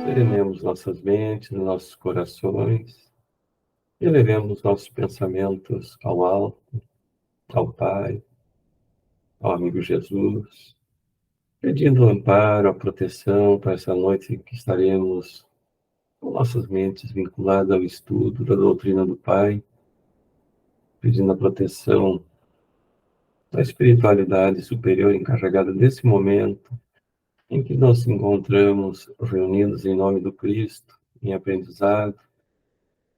Serenemos nossas mentes, nossos corações, e elevemos nossos pensamentos ao alto, ao Pai, ao amigo Jesus, pedindo o amparo, a proteção para essa noite que estaremos com nossas mentes vinculadas ao estudo da doutrina do Pai, pedindo a proteção da espiritualidade superior encarregada desse momento em que nos encontramos reunidos em nome do Cristo, em aprendizado,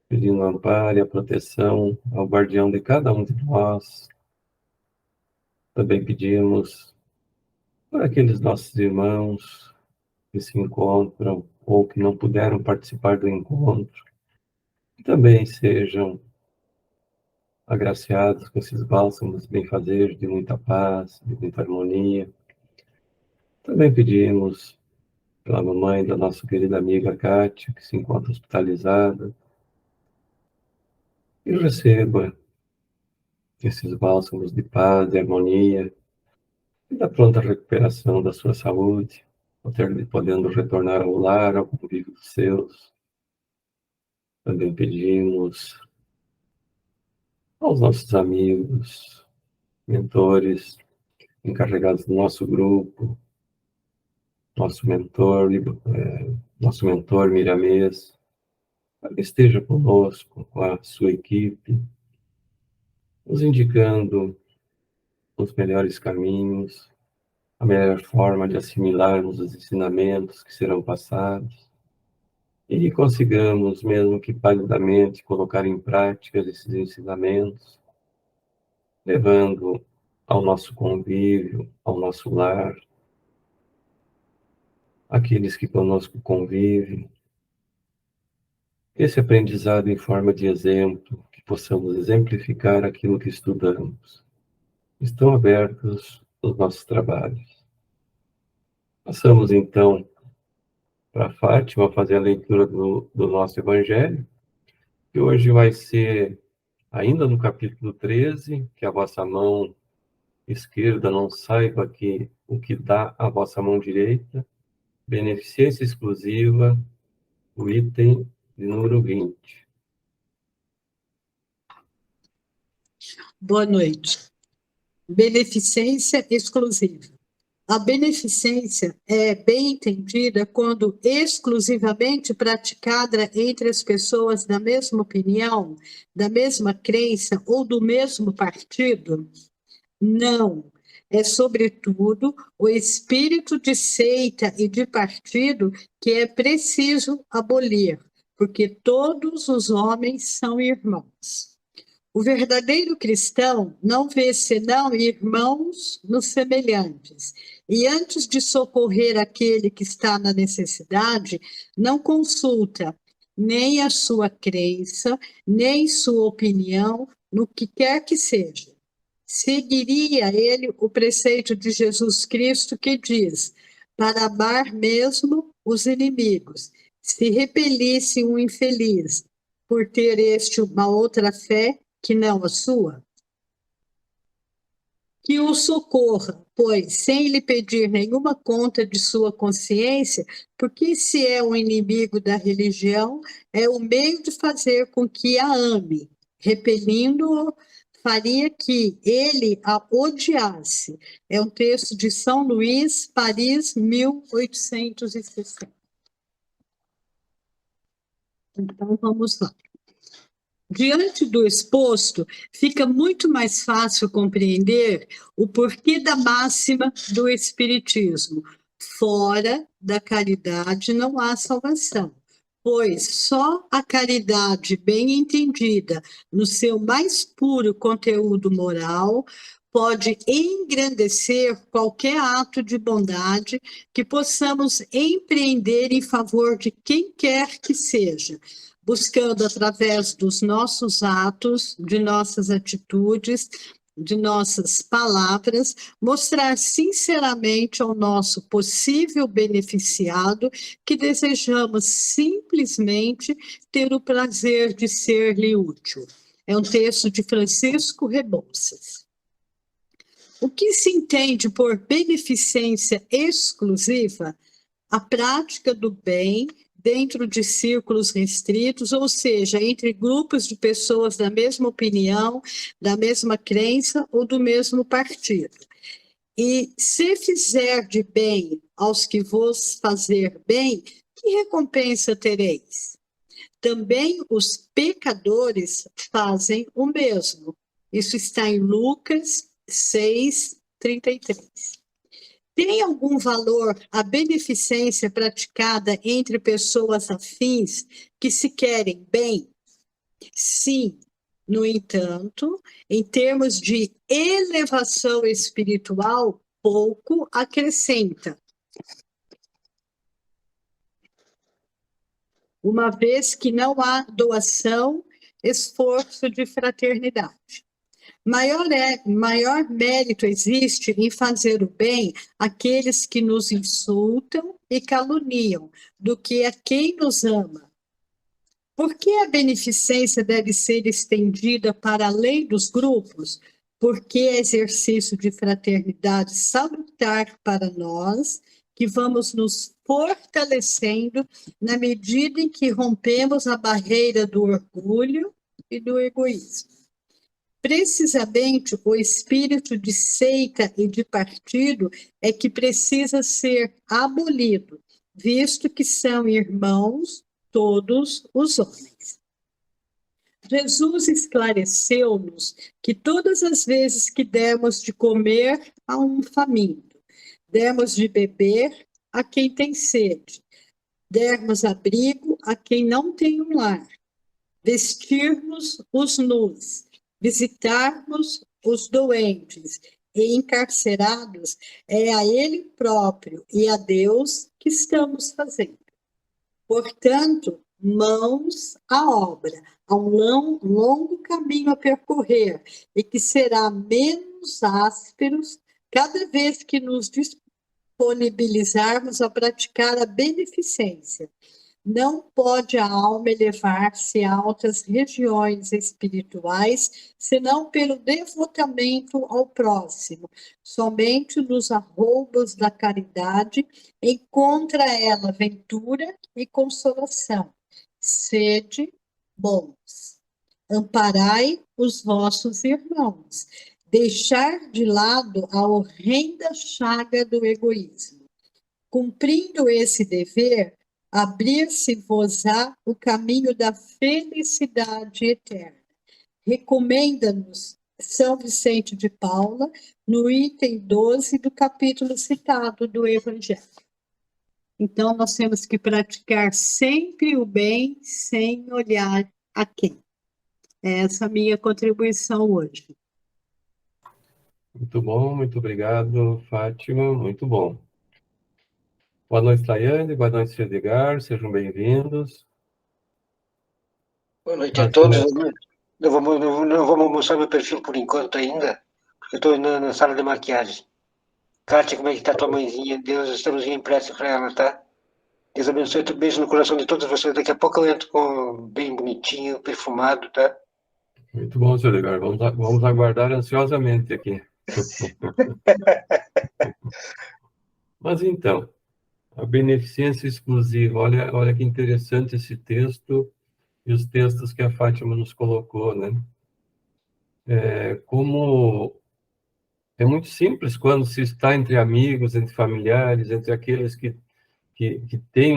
pedindo o amparo e a proteção ao guardião de cada um de nós. Também pedimos por aqueles nossos irmãos que se encontram ou que não puderam participar do encontro, que também sejam agraciados com esses bálsamos benfazejos de muita paz, de muita harmonia. Também pedimos pela mamãe da nossa querida amiga Kátia, que se encontra hospitalizada, e receba esses bálsamos de paz, de harmonia, e da pronta recuperação da sua saúde, podendo retornar ao lar, ao convívio dos seus. Também pedimos aos nossos amigos, mentores, encarregados do nosso grupo, nosso mentor Miramês, para que esteja conosco, com a sua equipe, nos indicando os melhores caminhos, a melhor forma de assimilarmos os ensinamentos que serão passados, e que consigamos, mesmo que palidamente, colocar em prática esses ensinamentos, levando ao nosso convívio, ao nosso lar, aqueles que conosco convivem, esse aprendizado em forma de exemplo, que possamos exemplificar aquilo que estudamos. Estão abertos os nossos trabalhos. Passamos, então, para Fátima fazer a leitura do nosso Evangelho, que hoje vai ser ainda no capítulo 13, que a vossa mão esquerda não saiba o que dá a vossa mão direita, beneficência exclusiva, o item de número 20. Boa noite. Beneficência exclusiva. A beneficência é bem entendida quando exclusivamente praticada entre as pessoas da mesma opinião, da mesma crença ou do mesmo partido? Não. É, sobretudo, o espírito de seita e de partido que é preciso abolir, porque todos os homens são irmãos. O verdadeiro cristão não vê senão irmãos nos semelhantes, e antes de socorrer aquele que está na necessidade, não consulta nem a sua crença, nem sua opinião, no que quer que seja. Seguiria ele o preceito de Jesus Cristo que diz, para amar mesmo os inimigos, se repelisse um infeliz, por ter este uma outra fé, que não a sua, que o socorra, pois, sem lhe pedir nenhuma conta de sua consciência, porque se é um inimigo da religião, é o meio de fazer com que a ame, repelindo-o, faria que ele a odiasse. É um texto de São Luís, Paris, 1860. Então, vamos lá. Diante do exposto, fica muito mais fácil compreender o porquê da máxima do Espiritismo. Fora da caridade não há salvação, pois só a caridade bem entendida, no seu mais puro conteúdo moral, pode engrandecer qualquer ato de bondade que possamos empreender em favor de quem quer que seja, buscando através dos nossos atos, de nossas atitudes, de nossas palavras, mostrar sinceramente ao nosso possível beneficiado que desejamos simplesmente ter o prazer de ser-lhe útil. É um texto de Francisco Rebouças. O que se entende por beneficência exclusiva? A prática do bem dentro de círculos restritos, ou seja, entre grupos de pessoas da mesma opinião, da mesma crença ou do mesmo partido. E se fizer de bem aos que vos fazer bem, que recompensa tereis? Também os pecadores fazem o mesmo. Isso está em Lucas 6:33. Tem algum valor a beneficência praticada entre pessoas afins que se querem bem? Sim. No entanto, em termos de elevação espiritual, pouco acrescenta, uma vez que não há doação, esforço de fraternidade. Maior mérito existe em fazer o bem àqueles que nos insultam e caluniam, do que a quem nos ama. Por que a beneficência deve ser estendida para além dos grupos? Porque é exercício de fraternidade salutar para nós, que vamos nos fortalecendo na medida em que rompemos a barreira do orgulho e do egoísmo. Precisamente o espírito de seita e de partido é que precisa ser abolido, visto que são irmãos todos os homens. Jesus esclareceu-nos que todas as vezes que demos de comer a um faminto, demos de beber a quem tem sede, dermos abrigo a quem não tem um lar, vestirmos os nus, visitarmos os doentes e encarcerados, é a Ele próprio e a Deus que estamos fazendo. Portanto, mãos à obra, há um longo caminho a percorrer e que será menos áspero cada vez que nos disponibilizarmos a praticar a beneficência. Não pode a alma elevar-se a altas regiões espirituais, senão pelo devotamento ao próximo. Somente nos arroubos da caridade encontra ela ventura e consolação. Sede bons. Amparai os vossos irmãos. Deixar de lado a horrenda chaga do egoísmo. Cumprindo esse dever, abrir-se-vos-á o caminho da felicidade eterna. Recomenda-nos São Vicente de Paula, no item 12 do capítulo citado do Evangelho. Então, nós temos que praticar sempre o bem, sem olhar a quem. Essa é a minha contribuição hoje. Muito bom, muito obrigado, Fátima, muito bom. Boa noite, Tayane, boa noite, Edgar, sejam bem-vindos. Boa noite a todos. Não vamos mostrar meu perfil por enquanto ainda, porque eu estou na sala de maquiagem. Kátia, como é que tá tua mãezinha? Deus, estamos em prece para ela, tá? Deus abençoe, beijo no coração de todos vocês. Daqui a pouco eu entro com bem bonitinho, perfumado, tá? Muito bom, senhor Edgar. Vamos aguardar ansiosamente aqui. Mas então, a beneficência exclusiva. Olha que interessante esse texto e os textos que a Fátima nos colocou, né? Como é muito simples quando se está entre amigos, entre familiares, entre aqueles que têm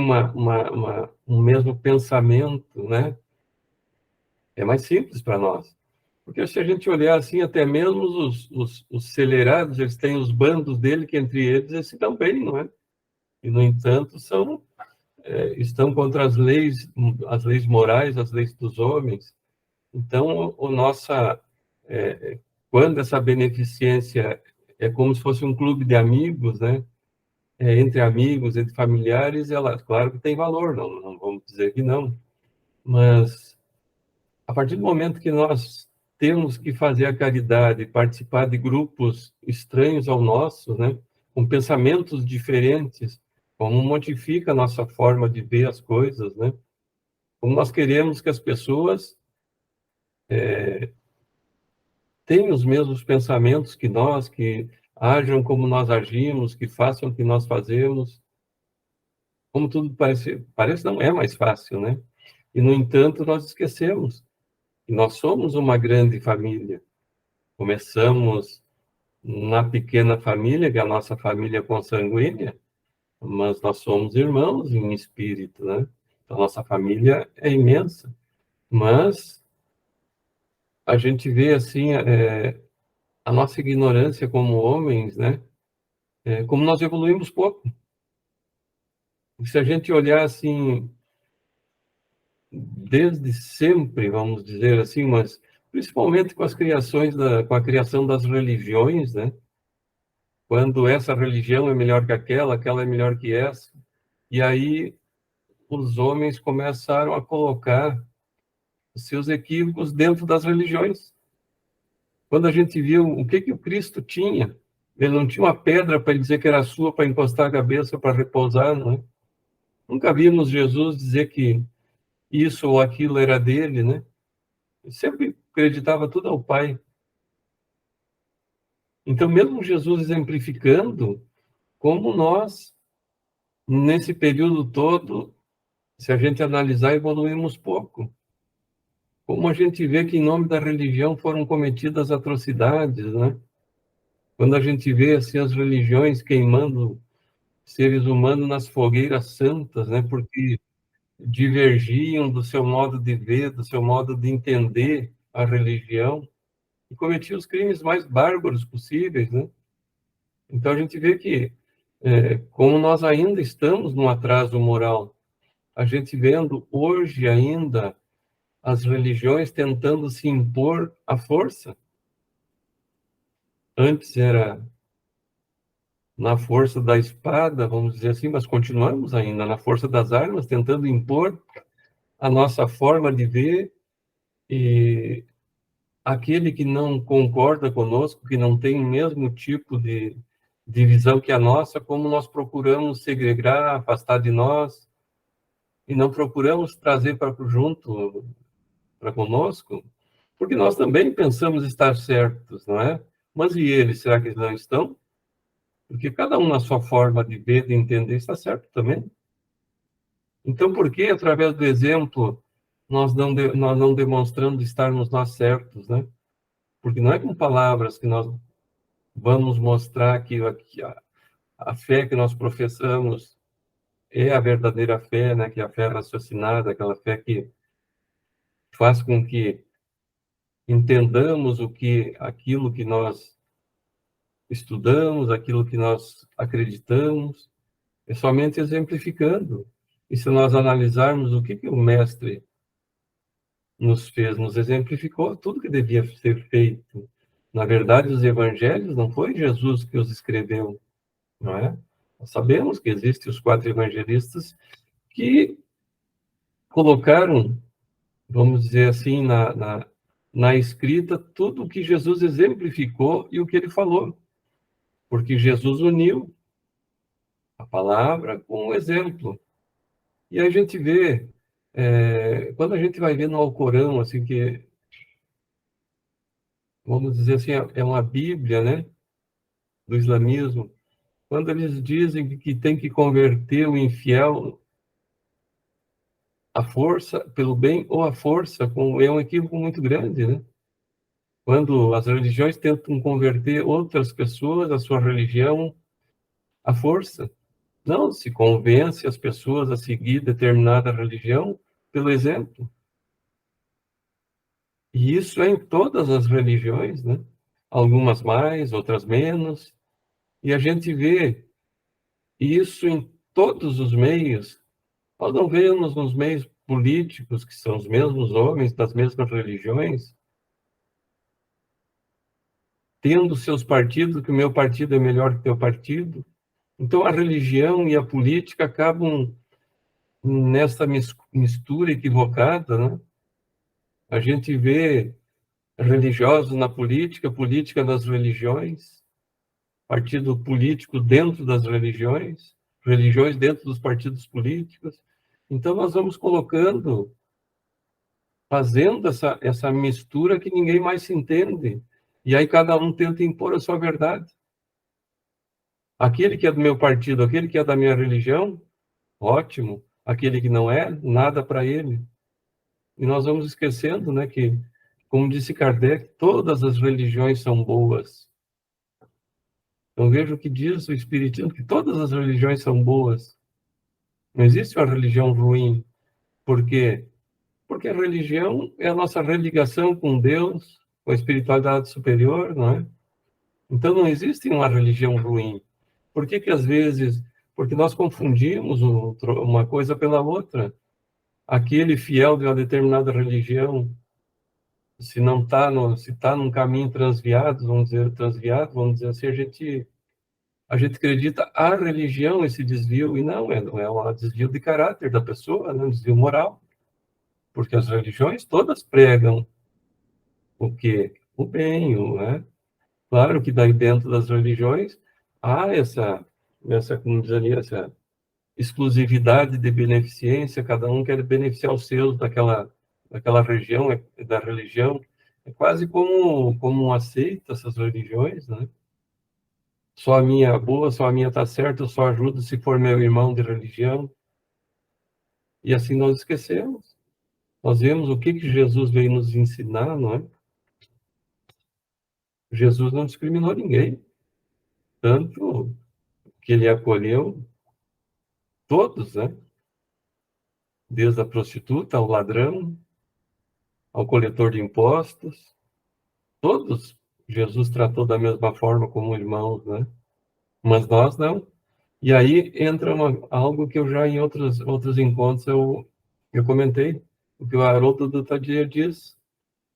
um mesmo pensamento, né? É mais simples para nós. Porque se a gente olhar assim, até mesmo os acelerados, eles têm os bandos dele, que entre eles se dão bem, não é? E, no entanto, estão contra as leis morais, as leis dos homens. Então, quando essa beneficência é como se fosse um clube de amigos, né? Entre amigos, entre familiares, ela, claro que tem valor, não vamos dizer que não. Mas, a partir do momento que nós temos que fazer a caridade, participar de grupos estranhos ao nosso, né? Com pensamentos diferentes, como modifica a nossa forma de ver as coisas, né? Como nós queremos que as pessoas tenham os mesmos pensamentos que nós, que ajam como nós agimos, que façam o que nós fazemos. como tudo parece não é mais fácil, né? E, no entanto, nós esquecemos que nós somos uma grande família. Começamos na pequena família, que é a nossa família consanguínea, mas nós somos irmãos em espírito, né? Então, nossa família é imensa. Mas a gente vê, assim, a nossa ignorância como homens, né? Como nós evoluímos pouco. Se a gente olhar, assim, desde sempre, vamos dizer assim, mas principalmente com com a criação das religiões, né? Quando essa religião é melhor que aquela é melhor que essa, e aí os homens começaram a colocar os seus equívocos dentro das religiões. Quando a gente viu o que o Cristo tinha, ele não tinha uma pedra para dizer que era sua, para encostar a cabeça, para repousar, não é? Nunca vimos Jesus dizer que isso ou aquilo era dele, né? Ele sempre acreditava tudo ao Pai. Então, mesmo Jesus exemplificando como nós, nesse período todo, se a gente analisar, evoluímos pouco. Como a gente vê que, em nome da religião, foram cometidas atrocidades, né? Quando a gente vê assim, as religiões queimando seres humanos nas fogueiras santas, né? Porque divergiam do seu modo de ver, do seu modo de entender a religião, e cometiam os crimes mais bárbaros possíveis, né? Então a gente vê que, como nós ainda estamos num atraso moral, a gente vendo hoje ainda as religiões tentando se impor à força. Antes era na força da espada, vamos dizer assim, mas continuamos ainda na força das armas, tentando impor a nossa forma de ver, e aquele que não concorda conosco, que não tem o mesmo tipo de visão que a nossa, como nós procuramos segregar, afastar de nós, e não procuramos trazer para junto, para conosco, porque nós também pensamos estar certos, não é? Mas e eles, será que eles não estão? Porque cada um na sua forma de ver, de entender, está certo também. Então, por que, através do exemplo, nós não demonstramos estarmos nós certos, né? Porque não é com palavras que nós vamos mostrar que a fé que nós professamos é a verdadeira fé, né? Que é a fé raciocinada, aquela fé que faz com que entendamos aquilo que nós estudamos, aquilo que nós acreditamos, é somente exemplificando. E se nós analisarmos o que o mestre nos fez, nos exemplificou tudo que devia ser feito. Na verdade, os evangelhos não foi Jesus que os escreveu, não é? Nós sabemos que existem os 4 evangelistas que colocaram, vamos dizer assim, na escrita tudo o que Jesus exemplificou e o que ele falou. Porque Jesus uniu a palavra com o exemplo. E a gente vê, quando a gente vai ver no Alcorão, assim, que, vamos dizer assim, é uma Bíblia, né, do islamismo, quando eles dizem que tem que converter o infiel à força, pelo bem ou à força, é um equívoco muito grande, né? Quando as religiões tentam converter outras pessoas à sua religião à força. Não, se convence as pessoas a seguir determinada religião pelo exemplo. E isso é em todas as religiões, né? Algumas mais, outras menos. E a gente vê isso em todos os meios. Nós não vemos nos meios políticos, que são os mesmos homens das mesmas religiões, tendo seus partidos, que o meu partido é melhor que o teu partido. Então, a religião e a política acabam nessa mistura equivocada, né? A gente vê religiosos na política, política nas religiões, partido político dentro das religiões, religiões dentro dos partidos políticos. Então, nós vamos colocando, fazendo essa mistura que ninguém mais se entende. E aí cada um tenta impor a sua verdade. Aquele que é do meu partido, aquele que é da minha religião, ótimo. Aquele que não é, nada para ele. E nós vamos esquecendo, né, que, como disse Kardec, todas as religiões são boas. Então veja o que diz o Espiritismo, que todas as religiões são boas. Não existe uma religião ruim. Por quê? Porque a religião é a nossa religação com Deus, com a espiritualidade superior, não é? Então não existe uma religião ruim. Por que que às vezes... Porque nós confundimos uma coisa pela outra. Aquele fiel de uma determinada religião, se não está se está num caminho transviado, vamos dizer assim, a gente acredita a religião esse desvio, e não é um desvio de caráter da pessoa, né? Um desvio moral, porque as religiões todas pregam o quê? O bem, né? Claro que daí dentro das religiões há como diz ali, essa exclusividade de beneficência, cada um quer beneficiar os seus daquela região, da religião. É quase como uma seita essas religiões, né? Só a minha é boa, só a minha está certa, eu só ajudo se for meu irmão de religião. E assim nós esquecemos. Nós vemos o que Jesus veio nos ensinar, não é? Jesus não discriminou ninguém. Tanto que ele acolheu todos, né? Desde a prostituta ao ladrão, ao coletor de impostos, todos Jesus tratou da mesma forma como irmãos, né? Mas nós não. E aí entra algo que eu já em outros encontros eu comentei, o que o Haroldo do Tadeu diz.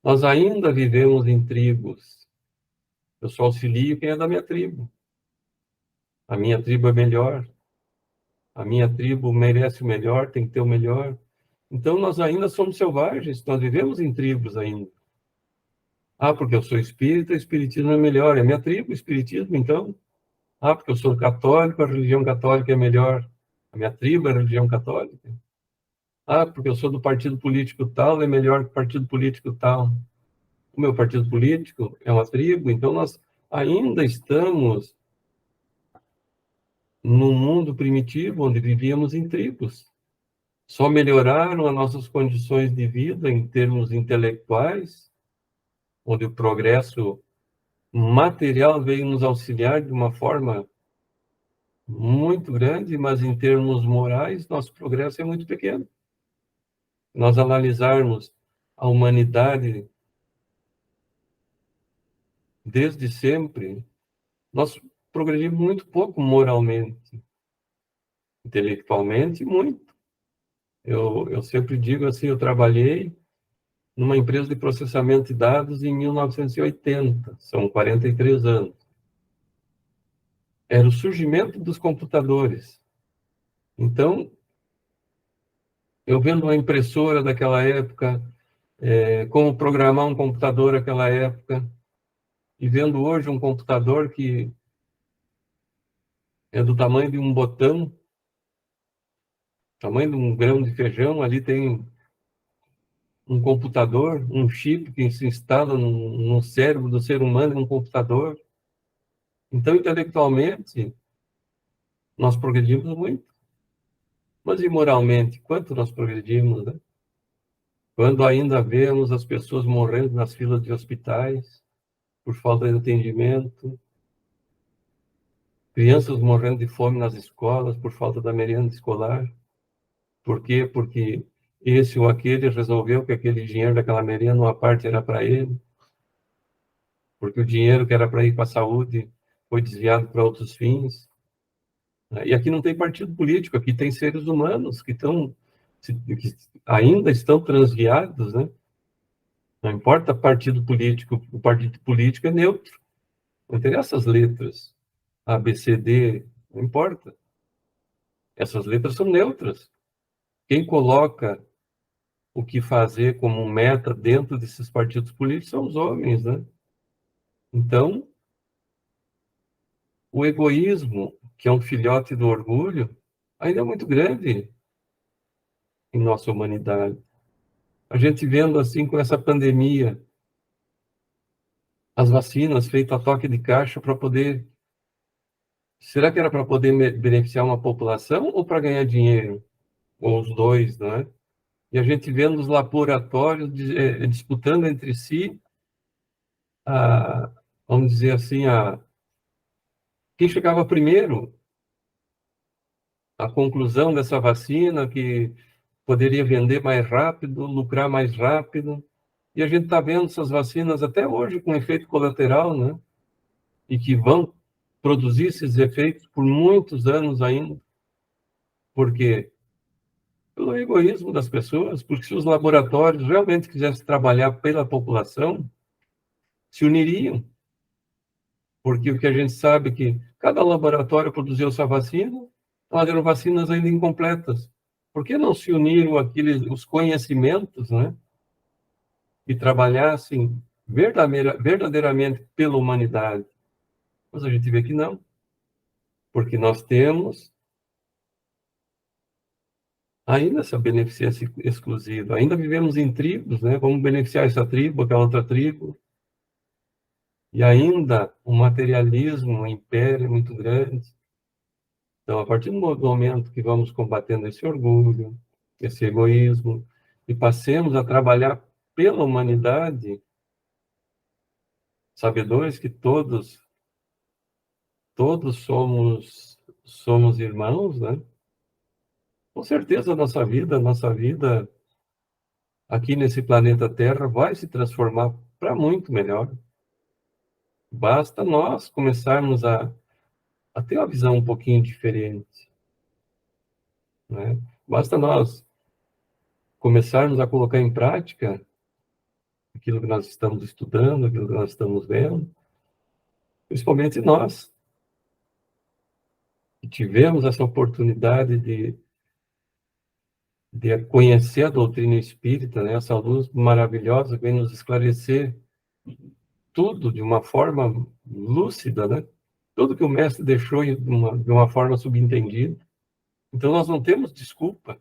Nós ainda vivemos em tribos. Eu só auxilio quem é da minha tribo. A minha tribo é melhor. A minha tribo merece o melhor, tem que ter o melhor. Então, nós ainda somos selvagens, nós vivemos em tribos ainda. Ah, porque eu sou espírita, o espiritismo é melhor. É minha tribo, o espiritismo, então. Ah, porque eu sou católico, a religião católica é melhor. A minha tribo é a religião católica. Ah, porque eu sou do partido político tal, é melhor que o partido político tal. O meu partido político é uma tribo, então nós ainda estamos num mundo primitivo, onde vivíamos em tribos. Só melhoraram as nossas condições de vida em termos intelectuais, onde o progresso material veio nos auxiliar de uma forma muito grande, mas em termos morais, nosso progresso é muito pequeno. Nós analisarmos a humanidade desde sempre, nós progredimos muito pouco moralmente, intelectualmente, muito. Eu sempre digo assim, eu trabalhei numa empresa de processamento de dados em 1980, são 43 anos. Era o surgimento dos computadores. Então, eu vendo uma impressora daquela época, como programar um computador naquela época, e vendo hoje um computador que é do tamanho de um botão, tamanho de um grão de feijão, ali tem um computador, um chip que se instala no cérebro do ser humano, um computador. Então, intelectualmente, nós progredimos muito. Mas, imoralmente, quanto nós progredimos, né? Quando ainda vemos as pessoas morrendo nas filas de hospitais por falta de atendimento, crianças morrendo de fome nas escolas por falta da merenda escolar. Por quê? Porque esse ou aquele resolveu que aquele dinheiro daquela merenda, uma parte era para ele, porque o dinheiro que era para ir para a saúde foi desviado para outros fins. E aqui não tem partido político, aqui tem seres humanos que ainda estão transviados, né? Não importa partido político, o partido político é neutro. Não interessa as letras, A, B, C, D, não importa. Essas letras são neutras. Quem coloca o que fazer como meta dentro desses partidos políticos são os homens, né? Então, o egoísmo, que é um filhote do orgulho, ainda é muito grande em nossa humanidade. A gente vendo assim com essa pandemia, as vacinas feitas a toque de caixa para poder Será que era para poder beneficiar uma população ou para ganhar dinheiro? Ou os dois, não é? E a gente vendo os laboratórios disputando entre si, a, vamos dizer assim, quem chegava primeiro à conclusão dessa vacina, que poderia vender mais rápido, lucrar mais rápido. E a gente está vendo essas vacinas até hoje com efeito colateral, né? E que vão produzir esses efeitos por muitos anos ainda. Por quê? Pelo egoísmo das pessoas, porque se os laboratórios realmente quisessem trabalhar pela população, se uniriam. Porque o que a gente sabe é que cada laboratório produziu sua vacina, elas eram vacinas ainda incompletas. Por que não se uniram os conhecimentos, né? E trabalhassem verdadeiramente pela humanidade? Mas a gente vê que não, porque nós temos ainda essa beneficência exclusiva, ainda vivemos em tribos, né? Vamos beneficiar essa tribo, aquela outra tribo, e ainda o materialismo, o império é muito grande. Então, a partir do momento que vamos combatendo esse orgulho, esse egoísmo, e passemos a trabalhar pela humanidade, sabedores que todos somos irmãos, né? Com certeza a nossa vida aqui nesse planeta Terra vai se transformar para muito melhor. Basta nós começarmos a ter uma visão um pouquinho diferente, né? Basta nós começarmos a colocar em prática aquilo que nós estamos estudando, aquilo que nós estamos vendo, principalmente nós, que tivemos essa oportunidade de conhecer a doutrina espírita, né? Essa luz maravilhosa que vem nos esclarecer tudo de uma forma lúcida, né? Tudo que o mestre deixou de uma forma subentendida. Então, nós não temos desculpa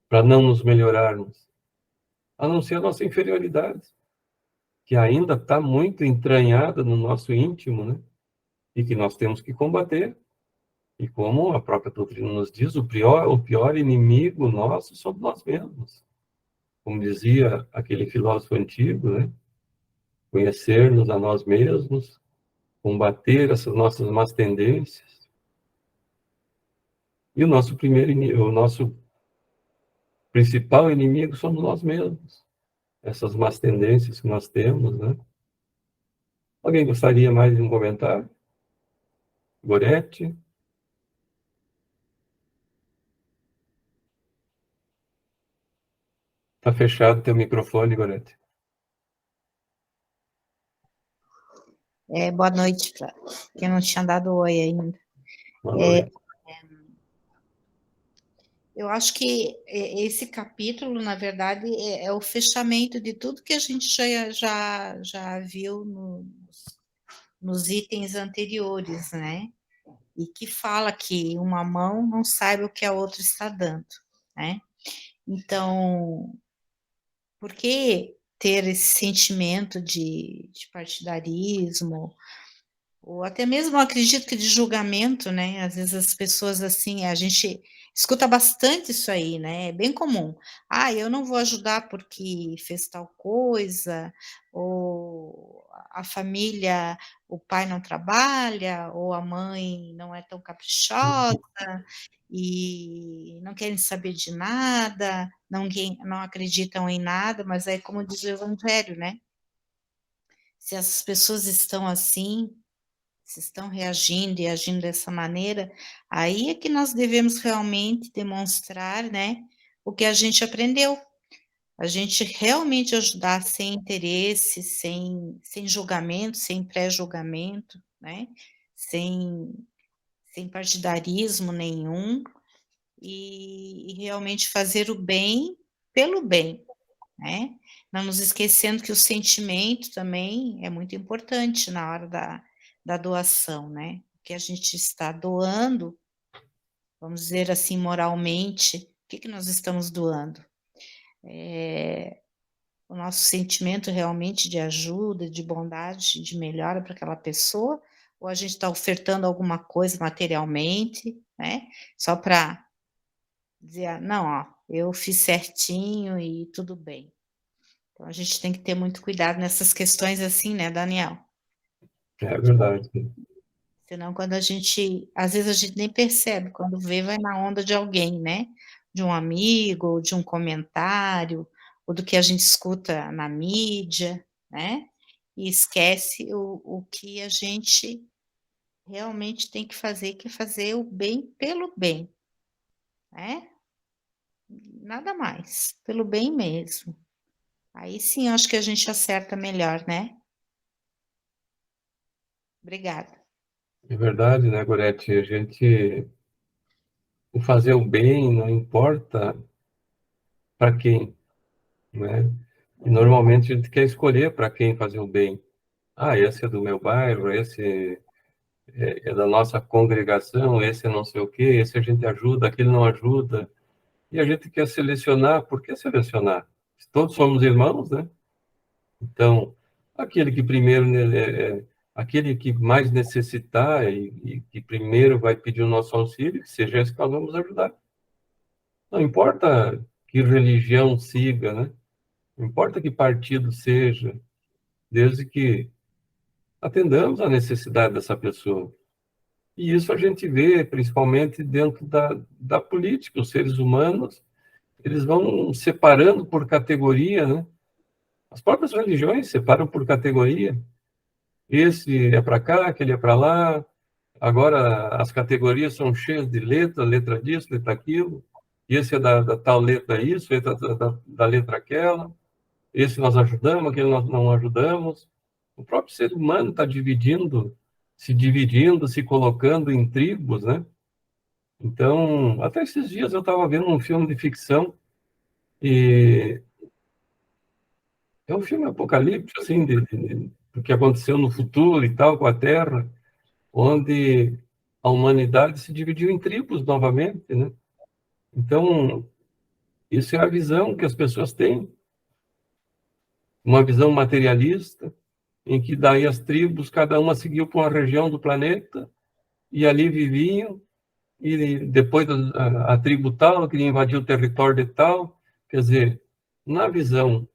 para não nos melhorarmos, a não ser a nossa inferioridade, que ainda está muito entranhada no nosso íntimo, né? E que nós temos que combater. E como a própria doutrina nos diz, o pior inimigo nosso somos nós mesmos. Como dizia aquele filósofo antigo, né? Conhecer-nos a nós mesmos, combater essas nossas más tendências. E o nosso principal inimigo somos nós mesmos. Essas más tendências que nós temos, né? Alguém gostaria mais de um comentário? Gorete? Está fechado teu microfone, Gorete. Boa noite para quem não tinha dado oi ainda. Boa noite. Eu acho que esse capítulo, na verdade, é o fechamento de tudo que a gente já viu nos itens anteriores, né? E que fala que uma mão não sabe o que a outra está dando, né? Então, por que ter esse sentimento de partidarismo, ou até mesmo, eu acredito que de julgamento, né? Às vezes as pessoas, assim, a gente escuta bastante isso aí, né? É bem comum. Ah, eu não vou ajudar porque fez tal coisa, ou a família, o pai não trabalha, ou a mãe não é tão caprichosa, e não querem saber de nada, não acreditam em nada, mas aí, como diz o Evangelho, né? Se as pessoas estão assim, se estão reagindo e agindo dessa maneira, aí é que nós devemos realmente demonstrar, né, o que a gente aprendeu. A gente realmente ajudar sem interesse, sem julgamento, sem pré-julgamento, né, sem partidarismo nenhum, e realmente fazer o bem pelo bem, né? Não nos esquecendo que o sentimento também é muito importante na hora da doação, né? O que a gente está doando, vamos dizer assim, moralmente, o que nós estamos doando? O nosso sentimento realmente de ajuda, de bondade, de melhora para aquela pessoa, ou a gente está ofertando alguma coisa materialmente, né? Só para dizer, não, ó, eu fiz certinho e tudo bem. Então, a gente tem que ter muito cuidado nessas questões assim, né, Daniel? É verdade. Senão, quando às vezes a gente nem percebe, quando vê, vai na onda de alguém, né? De um amigo, ou de um comentário, ou do que a gente escuta na mídia, né? E esquece o que a gente realmente tem que fazer, que é fazer o bem pelo bem, né? Nada mais, pelo bem mesmo. Aí sim, acho que a gente acerta melhor, né? Obrigada. É verdade, né, Gorete? O fazer o bem não importa para quem, né? E normalmente a gente quer escolher para quem fazer o bem. Ah, esse é do meu bairro, esse é da nossa congregação, esse é não sei o quê, esse a gente ajuda, aquele não ajuda. E a gente quer selecionar. Por que selecionar? Todos somos irmãos, né? Então, aquele que primeiro, né, aquele que mais necessitar e que primeiro vai pedir o nosso auxílio, que seja esse que nós vamos ajudar. Não importa que religião siga, né? Não importa que partido seja, desde que atendamos à necessidade dessa pessoa. E isso a gente vê principalmente dentro da política. Os seres humanos, eles vão separando por categoria, né? As próprias religiões separam por categoria. Esse é para cá, aquele é para lá. Agora as categorias são cheias de letra disso, letra aquilo. Esse é da tal letra isso, esse é da letra aquela. Esse nós ajudamos, aquele nós não ajudamos. O próprio ser humano está dividindo, se colocando em tribos, né? Então, até esses dias eu estava vendo um filme de ficção e é um filme apocalíptico, assim, do que aconteceu no futuro e tal com a Terra, onde a humanidade se dividiu em tribos novamente, né? Então, isso é a visão que as pessoas têm, uma visão materialista, em que daí as tribos, cada uma seguiu para uma região do planeta e ali viviam, e depois a tribo tal queria invadir o território de tal. Quer dizer, na visão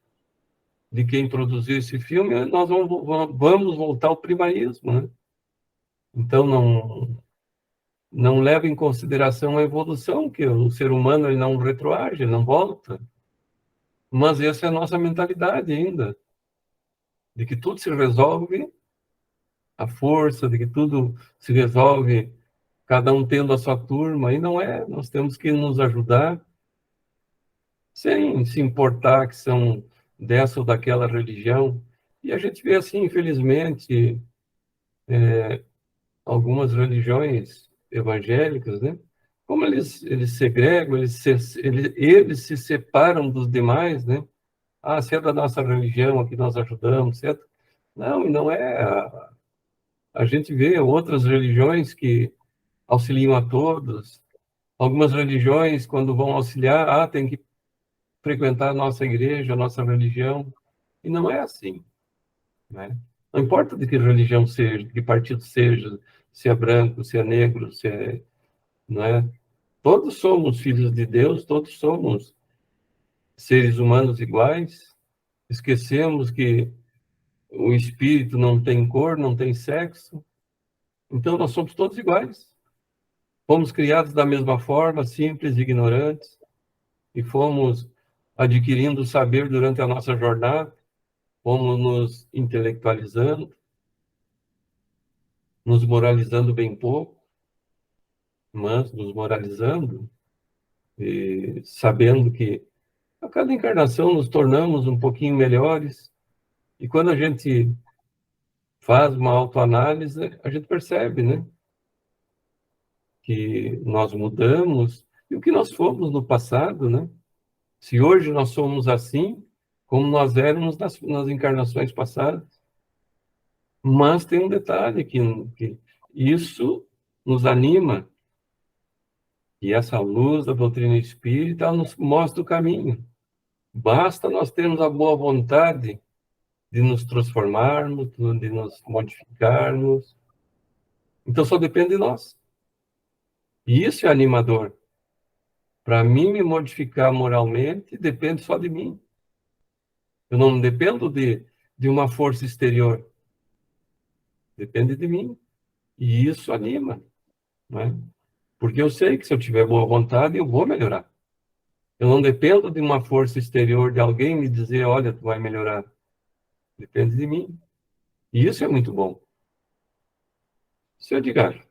de quem produziu esse filme, nós vamos voltar ao primarismo, né? Então, não leva em consideração a evolução, que o ser humano ele não retroage, ele não volta. Mas essa é a nossa mentalidade ainda, de que tudo se resolve à força, de que tudo se resolve cada um tendo a sua turma, e não é. Nós temos que nos ajudar sem se importar que são dessa ou daquela religião. E a gente vê assim, infelizmente, algumas religiões evangélicas, né? Como eles segregam, eles se separam dos demais, né? Ah, se é da nossa religião, aqui nós ajudamos, certo? Não, e não é. A gente vê outras religiões que auxiliam a todos. Algumas religiões, quando vão auxiliar, tem que frequentar a nossa igreja, a nossa religião. E não é assim, né? Não importa de que religião seja, de que partido seja, se é branco, se é negro, se é, não é? Todos somos filhos de Deus, todos somos seres humanos iguais. Esquecemos que o espírito não tem cor, não tem sexo. Então nós somos todos iguais. Fomos criados da mesma forma, simples e ignorantes, e fomos adquirindo saber durante a nossa jornada, fomos nos intelectualizando, nos moralizando bem pouco, mas nos moralizando, e sabendo que a cada encarnação nos tornamos um pouquinho melhores, e quando a gente faz uma autoanálise, a gente percebe, né, que nós mudamos e o que nós fomos no passado, né? Se hoje nós somos assim, como nós éramos nas encarnações passadas. Mas tem um detalhe que isso nos anima, e essa luz da doutrina espírita ela nos mostra o caminho. Basta nós termos a boa vontade de nos transformarmos, de nos modificarmos, Então só depende de nós. E isso é animador. Para mim me modificar moralmente, depende só de mim. Eu não dependo de uma força exterior. Depende de mim. E isso anima, não é? Porque eu sei que se eu tiver boa vontade, eu vou melhorar. Eu não dependo de uma força exterior, de alguém me dizer, olha, tu vai melhorar. Depende de mim. E isso é muito bom. Senhor Edgar, o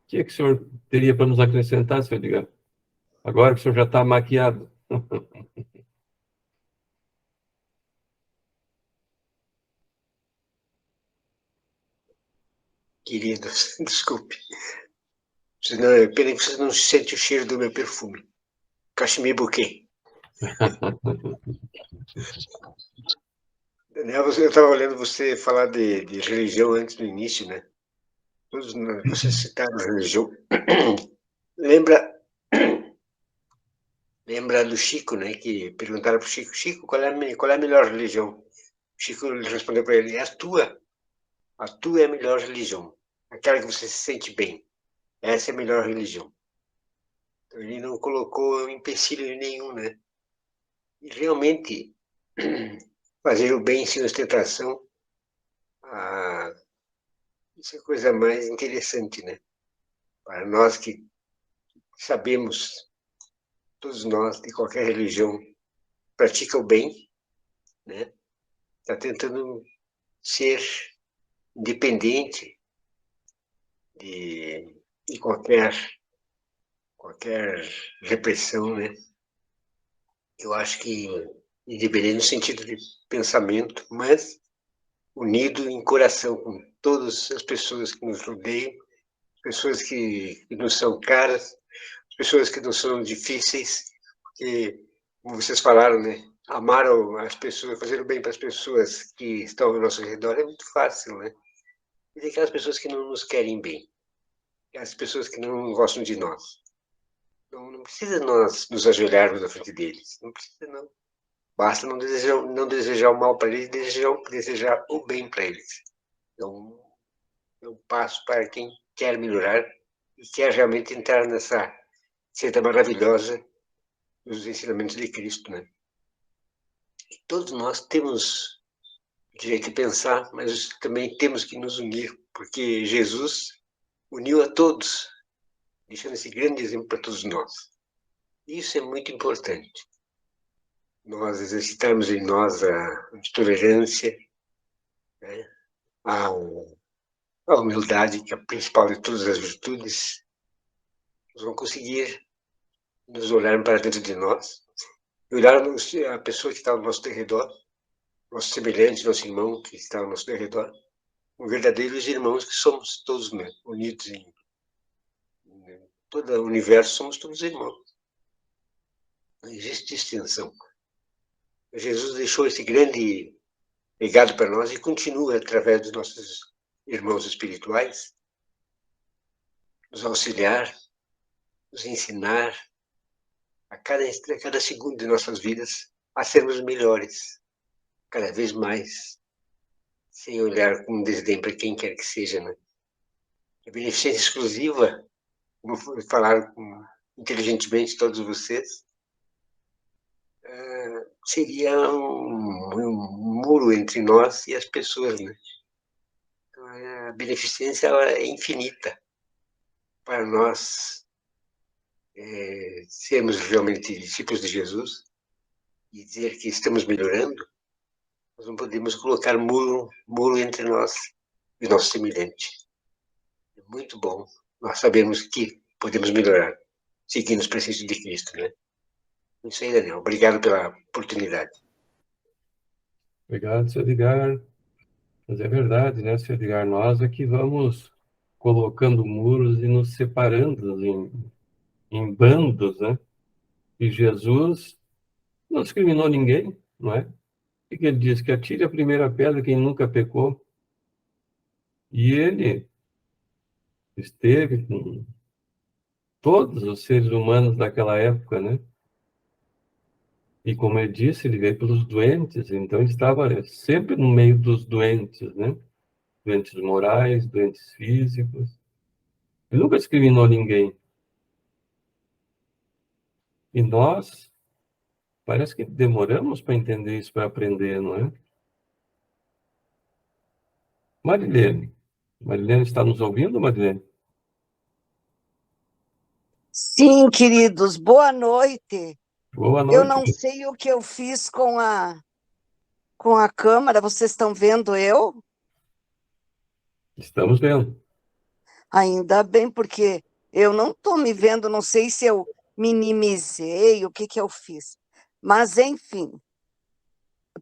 que é que o senhor teria para nos acrescentar, senhor Edgar? Agora que o senhor já está maquiado. Querido, desculpe. Senão, é pena que você não sente o cheiro do meu perfume. Cachemir Bouquet. Daniel, eu estava olhando você falar de religião antes do início, né? Todos vocês citaram religião. Lembra do Chico, né? Que perguntaram para o Chico, Chico, qual é a melhor religião? O Chico respondeu para ele, é a tua. A tua é a melhor religião. Aquela que você se sente bem. Essa é a melhor religião. Então, ele não colocou empecilho nenhum, né? E realmente, fazer o bem sem ostentação, isso é a coisa mais interessante, né? Para nós que sabemos, todos nós, de qualquer religião, pratica o bem, né? Está tentando ser independente de qualquer repressão, né? Eu acho que independente no sentido de pensamento, mas unido em coração com todas as pessoas que nos rodeiam, pessoas que nos são caras, pessoas que não são difíceis, porque, como vocês falaram, né? Amar as pessoas, fazer o bem para as pessoas que estão ao nosso redor é muito fácil, né? E tem aquelas pessoas que não nos querem bem, aquelas pessoas que não gostam de nós. Não precisa nós nos ajoelharmos na frente deles, não precisa não. Basta não desejar o mal para eles, desejar o bem para eles. Então, é um passo para quem quer melhorar e quer realmente entrar nessa senda maravilhosa dos ensinamentos de Cristo, né? E todos nós temos direito de pensar, mas também temos que nos unir, porque Jesus uniu a todos, deixando esse grande exemplo para todos nós. Isso é muito importante. Nós exercitarmos em nós a tolerância, né? a humildade, que é a principal de todas as virtudes. Nós vamos conseguir nos olhar para dentro de nós, olhar a pessoa que está ao nosso redor, nosso semelhante, nosso irmão que está ao nosso redor, como verdadeiros irmãos que somos todos, né? Unidos em todo o universo, somos todos irmãos. Não existe distinção. Jesus deixou esse grande legado para nós e continua, através dos nossos irmãos espirituais, nos auxiliar, nos ensinar a cada segundo de nossas vidas a sermos melhores, cada vez mais, sem olhar com desdém para quem quer que seja, né? A beneficência exclusiva, como falaram inteligentemente todos vocês, seria um muro entre nós e as pessoas, né? Então, a beneficência ela é infinita para nós sermos realmente discípulos de Jesus e dizer que estamos melhorando. Nós não podemos colocar muro entre nós e o nosso semelhante. É muito bom nós sabemos que podemos melhorar, seguindo os preceitos de Cristo, né? Isso aí, Daniel. Obrigado pela oportunidade. Obrigado, senhor Edgar. Mas é verdade, né, senhor Edgar? Nós é que vamos colocando muros e nos separando em bandos, né? E Jesus não discriminou ninguém, não é? O que ele diz? Que atire a primeira pedra quem nunca pecou. E ele esteve com todos os seres humanos daquela época, né? E como ele disse, ele veio pelos doentes, então estava sempre no meio dos doentes, né? doentes morais, doentes físicos. Ele nunca discriminou ninguém. E nós, parece que demoramos para entender isso, para aprender, não é? Marilene. Marilene está nos ouvindo, Marilene? Sim, queridos, boa noite. Boa Eu não noite. sei o que eu fiz com a câmera, vocês estão vendo eu? Estamos vendo. Ainda bem, porque eu não estou me vendo, não sei se eu minimizei, o que eu fiz. Mas, enfim,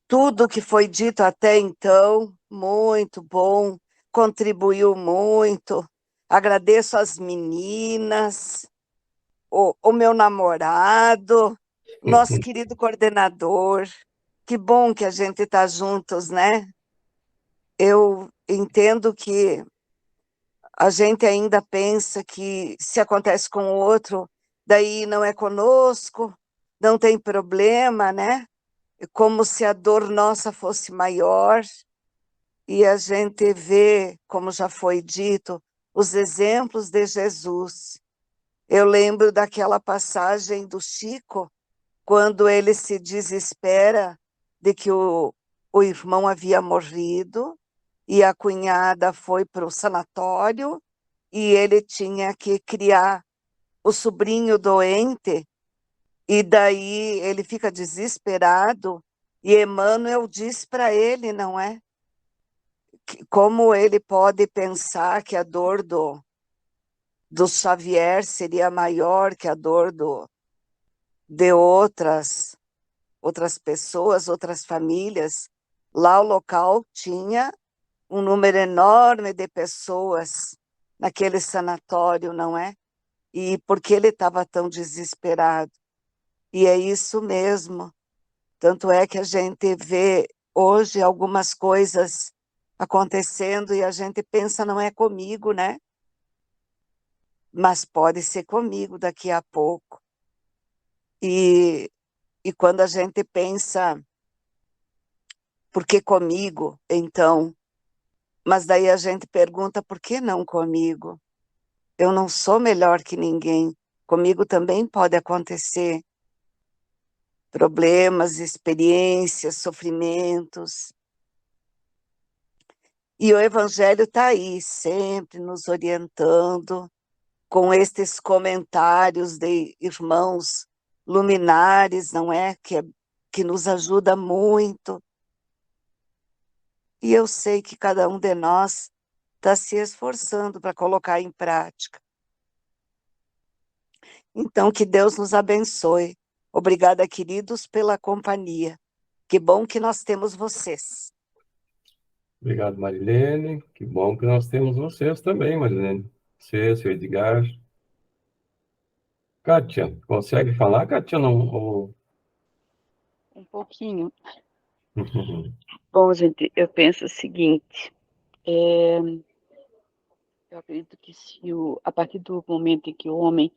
tudo que foi dito até então, muito bom, contribuiu muito. Agradeço às meninas, o meu namorado, nosso querido coordenador. Que bom que a gente está juntos, né? Eu entendo que a gente ainda pensa que se acontece com o outro, daí não é conosco, não tem problema, né? É como se a dor nossa fosse maior. E a gente vê, como já foi dito, os exemplos de Jesus. Eu lembro daquela passagem do Chico, quando ele se desespera de que o irmão havia morrido e a cunhada foi para o sanatório e ele tinha que criar o sobrinho doente, e daí ele fica desesperado e Emmanuel diz para ele, não é? Como ele pode pensar que a dor do Xavier seria maior que a dor de outras pessoas, outras famílias. Lá o local tinha um número enorme de pessoas naquele sanatório, não é? E por que ele estava tão desesperado? E é isso mesmo. Tanto é que a gente vê hoje algumas coisas acontecendo e a gente pensa, não é comigo, né? Mas pode ser comigo daqui a pouco. E quando a gente pensa, por que comigo, então? Mas daí a gente pergunta, por que não comigo? Eu não sou melhor que ninguém. Comigo também pode acontecer problemas, experiências, sofrimentos. E o Evangelho está aí, sempre nos orientando, com estes comentários de irmãos luminares, não é? Que nos ajuda muito. E eu sei que cada um de nós está se esforçando para colocar em prática. Então, que Deus nos abençoe. Obrigada, queridos, pela companhia. Que bom que nós temos vocês. Obrigado, Marilene. Que bom que nós temos vocês também, Marilene. Você, seu Edgar. Kátia, consegue falar, Kátia? Não. Um pouquinho. Bom, gente, eu penso o seguinte, eu acredito que a partir do momento em que o homem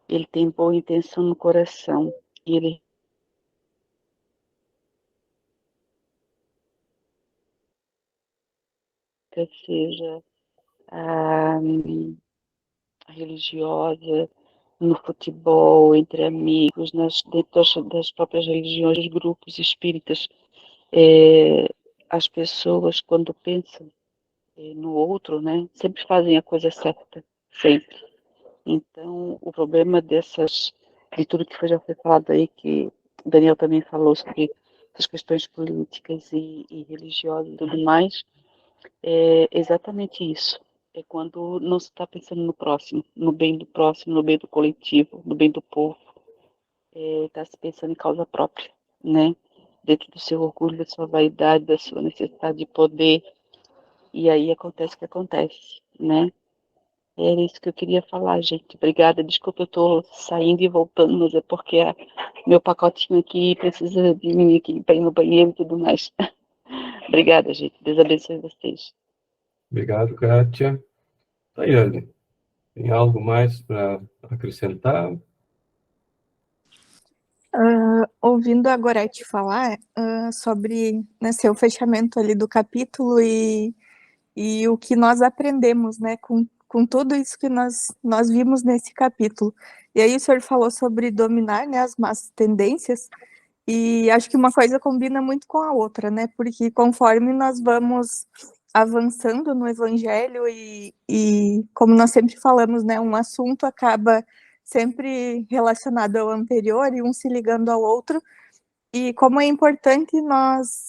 ele tem boa intenção no coração e ele seja a religiosa, no futebol, entre amigos, dentro das próprias religiões, dos grupos espíritas, as pessoas, quando pensam no outro, né, sempre fazem a coisa certa, sempre. Então, o problema de tudo que já foi falado aí, que o Daniel também falou sobre essas questões políticas e religiosas e tudo mais, é exatamente isso. É quando não se está pensando no próximo, no bem do próximo, no bem do coletivo, no bem do povo. Está se pensando em causa própria, né? Dentro do seu orgulho, da sua vaidade, da sua necessidade de poder. E aí acontece o que acontece, né? Era isso que eu queria falar, gente. Obrigada. Desculpa, eu estou saindo e voltando, mas é porque meu pacotinho aqui precisa de mim aqui para ir no banheiro e tudo mais. Obrigada, gente. Deus abençoe vocês. Obrigado, Kátia. Tayane, tem algo mais para acrescentar? Ouvindo a Gorete falar sobre, né, seu fechamento ali do capítulo e e o que nós aprendemos, né, com tudo isso que nós vimos nesse capítulo. E aí o senhor falou sobre dominar, né, as más tendências, e acho que uma coisa combina muito com a outra, né, porque conforme nós vamos avançando no evangelho e como nós sempre falamos, né, um assunto acaba sempre relacionado ao anterior e um se ligando ao outro, e como é importante nós,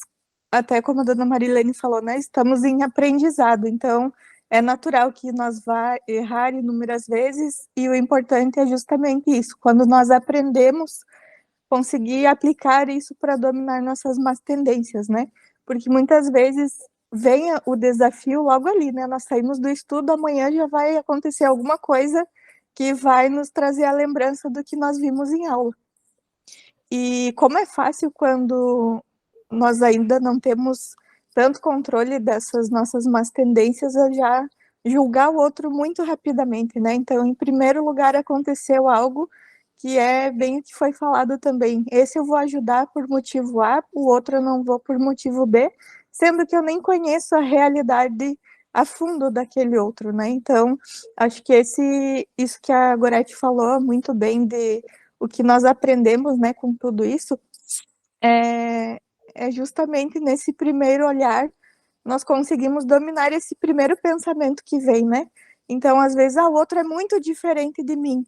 até como a dona Marilene falou, né, estamos em aprendizado, então é natural que nós vá errar inúmeras vezes, e o importante é justamente isso, quando nós aprendemos, conseguir aplicar isso para dominar nossas más tendências, né, porque muitas vezes vem o desafio logo ali, né, nós saímos do estudo, amanhã já vai acontecer alguma coisa que vai nos trazer a lembrança do que nós vimos em aula. E como é fácil quando nós ainda não temos tanto controle dessas nossas más tendências, a já julgar o outro muito rapidamente, né? Então, em primeiro lugar, aconteceu algo que é bem o que foi falado também. Esse eu vou ajudar por motivo A, o outro eu não vou por motivo B, sendo que eu nem conheço a realidade a fundo daquele outro, né? Então, acho que isso que a Gorete falou muito bem de o que nós aprendemos, né, com tudo isso, é justamente nesse primeiro olhar, nós conseguimos dominar esse primeiro pensamento que vem, né? Então, às vezes, o outro é muito diferente de mim.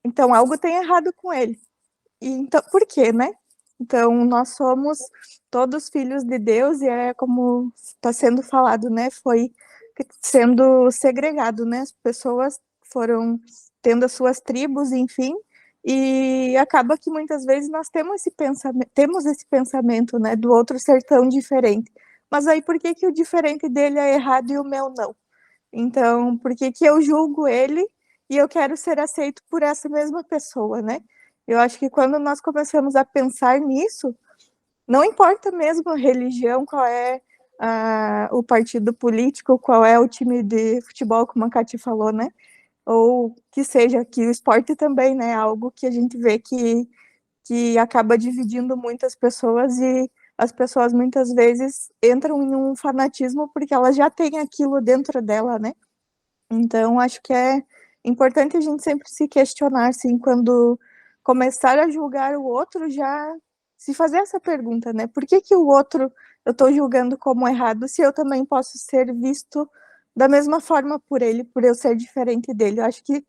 Então, algo tem errado com ele. E, então, por quê, né? Então, nós somos todos filhos de Deus, e é como está sendo falado, né? Foi sendo segregado, né? As pessoas foram tendo as suas tribos, enfim, e acaba que muitas vezes nós temos esse pensamento, né, do outro ser tão diferente. Mas aí por que que o diferente dele é errado e o meu não? Então, por que que eu julgo ele e eu quero ser aceito por essa mesma pessoa, né? Eu acho que quando nós começamos a pensar nisso, não importa mesmo a religião, qual é o partido político, qual é o time de futebol, como a Cati falou, né? Ou que seja, que o esporte também, né? Algo que a gente vê que acaba dividindo muitas pessoas, e as pessoas muitas vezes entram em um fanatismo porque elas já têm aquilo dentro dela, né? Então, acho que é importante a gente sempre se questionar, assim, quando começar a julgar o outro, já se fazer essa pergunta, né? Por que que o outro eu estou julgando como errado, se eu também posso ser visto da mesma forma por ele, por eu ser diferente dele? Eu acho que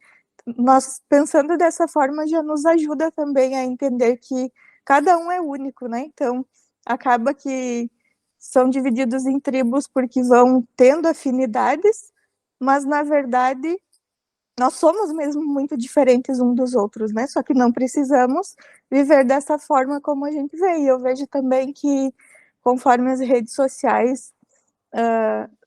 nós, pensando dessa forma, já nos ajuda também a entender que cada um é único, né? Então, acaba que são divididos em tribos porque vão tendo afinidades, mas na verdade nós somos mesmo muito diferentes uns dos outros, né? Só que não precisamos viver dessa forma como a gente vê. E eu vejo também que, conforme as redes sociais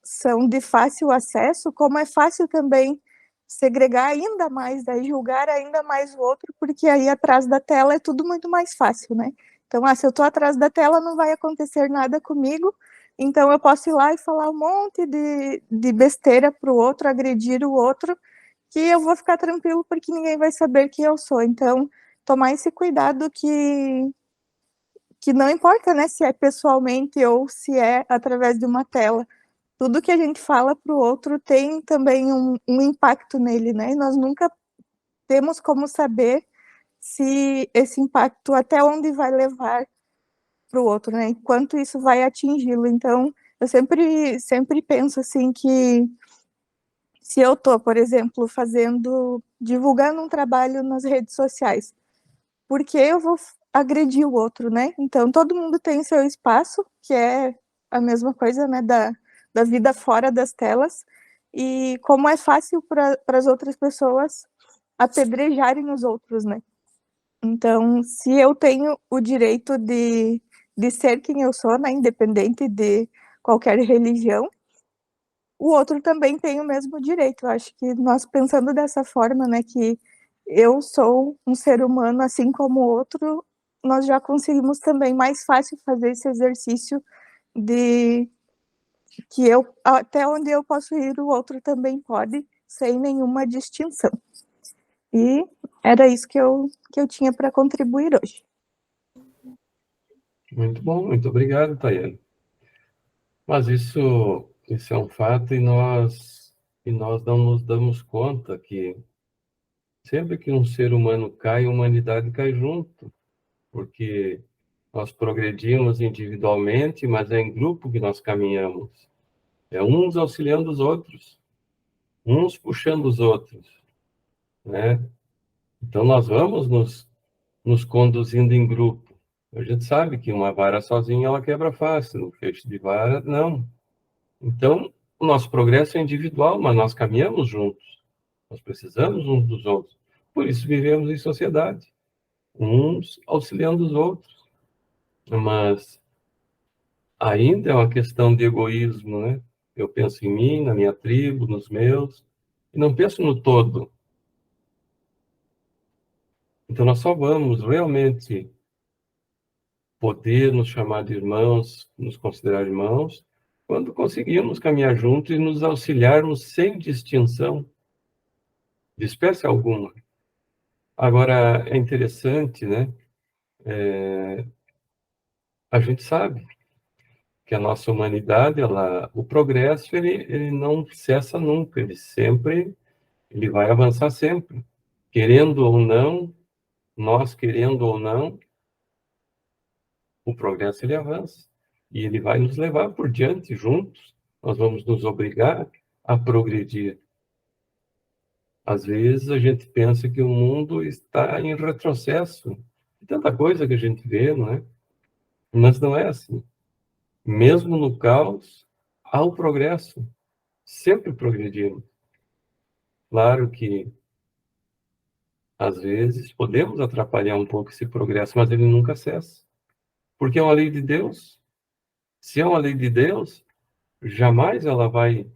são de fácil acesso, como é fácil também segregar ainda mais, daí julgar ainda mais o outro, porque aí atrás da tela é tudo muito mais fácil, né? Então, se eu estou atrás da tela, não vai acontecer nada comigo, então eu posso ir lá e falar um monte de besteira para o outro, agredir o outro, que eu vou ficar tranquilo porque ninguém vai saber quem eu sou. Então, tomar esse cuidado que não importa, né, se é pessoalmente ou se é através de uma tela. Tudo que a gente fala para o outro tem também um impacto nele, né? E nós nunca temos como saber se esse impacto até onde vai levar para o outro, né? Enquanto isso vai atingi-lo. Então, eu sempre penso assim que se eu estou, por exemplo, divulgando um trabalho nas redes sociais, por que eu vou agredir o outro, né? Então, todo mundo tem seu espaço, que é a mesma coisa, né, da vida fora das telas, e como é fácil para as outras pessoas apedrejarem os outros, né? Então, se eu tenho o direito de ser quem eu sou, né, independente de qualquer religião, o outro também tem o mesmo direito. Eu acho que nós, pensando dessa forma, né, que eu sou um ser humano assim como o outro, nós já conseguimos também mais fácil fazer esse exercício de que eu, até onde eu posso ir, o outro também pode, sem nenhuma distinção. E era isso que eu tinha para contribuir hoje. Muito bom, muito obrigado, Tayane. Mas isso Esse é um fato e nós não nos damos conta que sempre que um ser humano cai, a humanidade cai junto, porque nós progredimos individualmente, mas é em grupo que nós caminhamos. É uns auxiliando os outros, uns puxando os outros, né? Então nós vamos nos conduzindo em grupo. A gente sabe que uma vara sozinha ela quebra fácil, um feixe de vara não. Então o nosso progresso é individual, mas nós caminhamos juntos. Nós precisamos uns dos outros. Por isso vivemos em sociedade, uns auxiliando os outros. Mas ainda é uma questão de egoísmo, né? Eu penso em mim, na minha tribo, nos meus, e não penso no todo. Então nós só vamos realmente poder nos chamar de irmãos, nos considerar irmãos, quando conseguirmos caminhar juntos e nos auxiliarmos sem distinção de espécie alguma. Agora, é interessante, né? A gente sabe que a nossa humanidade, o progresso, ele não cessa nunca, ele vai avançar sempre. Querendo ou não, nós querendo ou não, o progresso ele avança. E ele vai nos levar por diante juntos. Nós vamos nos obrigar a progredir. Às vezes a gente pensa que o mundo está em retrocesso. Tanta coisa que a gente vê, não é? Mas não é assim. Mesmo no caos, há o progresso. Sempre progredimos. Claro que, às vezes, podemos atrapalhar um pouco esse progresso, mas ele nunca cessa. Porque é uma lei de Deus. Se é uma lei de Deus, jamais ela vai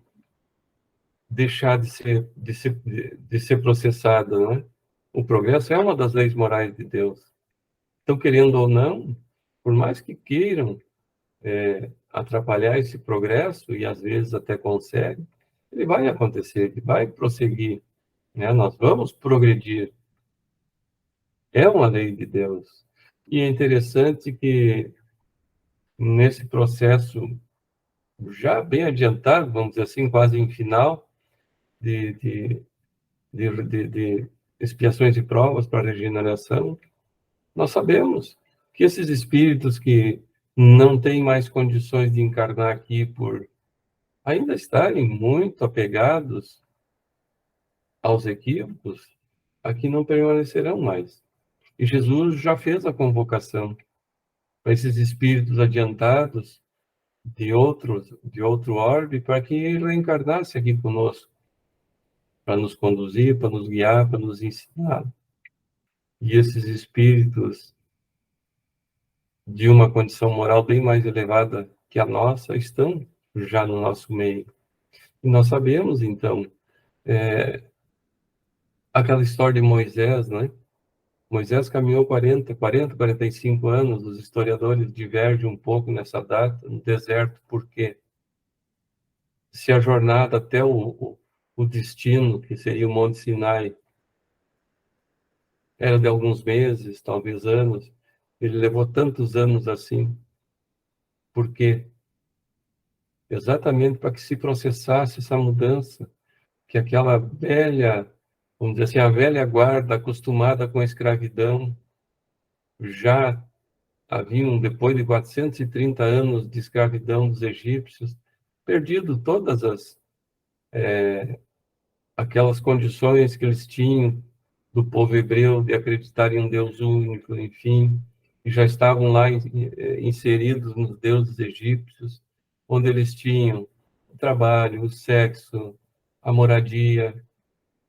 deixar de ser processada, né? O progresso é uma das leis morais de Deus. Então, querendo ou não, por mais que queiram atrapalhar esse progresso, e às vezes até conseguem, ele vai acontecer, ele vai prosseguir, né? Nós vamos progredir. É uma lei de Deus. E é interessante que nesse processo já bem adiantado, vamos dizer assim, quase em final, de expiações e provas para a regeneração, nós sabemos que esses espíritos que não têm mais condições de encarnar aqui por ainda estarem muito apegados aos equívocos, aqui não permanecerão mais. E Jesus já fez a convocação para esses espíritos adiantados de outro orbe, para que reencarnasse aqui conosco, para nos conduzir, para nos guiar, para nos ensinar. E esses espíritos de uma condição moral bem mais elevada que a nossa estão já no nosso meio. E nós sabemos, então, aquela história de Moisés, né? Moisés caminhou 45 anos, os historiadores divergem um pouco nessa data, no deserto, porque se a jornada até o destino, que seria o Monte Sinai, era de alguns meses, talvez anos, ele levou tantos anos assim. Por quê? Exatamente para que se processasse essa mudança, que aquela velha, vamos dizer assim, a velha guarda acostumada com a escravidão, já haviam, depois de 430 anos de escravidão dos egípcios, perdido todas aquelas condições que eles tinham do povo hebreu de acreditar em um Deus único, enfim, e já estavam lá inseridos nos deuses egípcios, onde eles tinham o trabalho, o sexo, a moradia,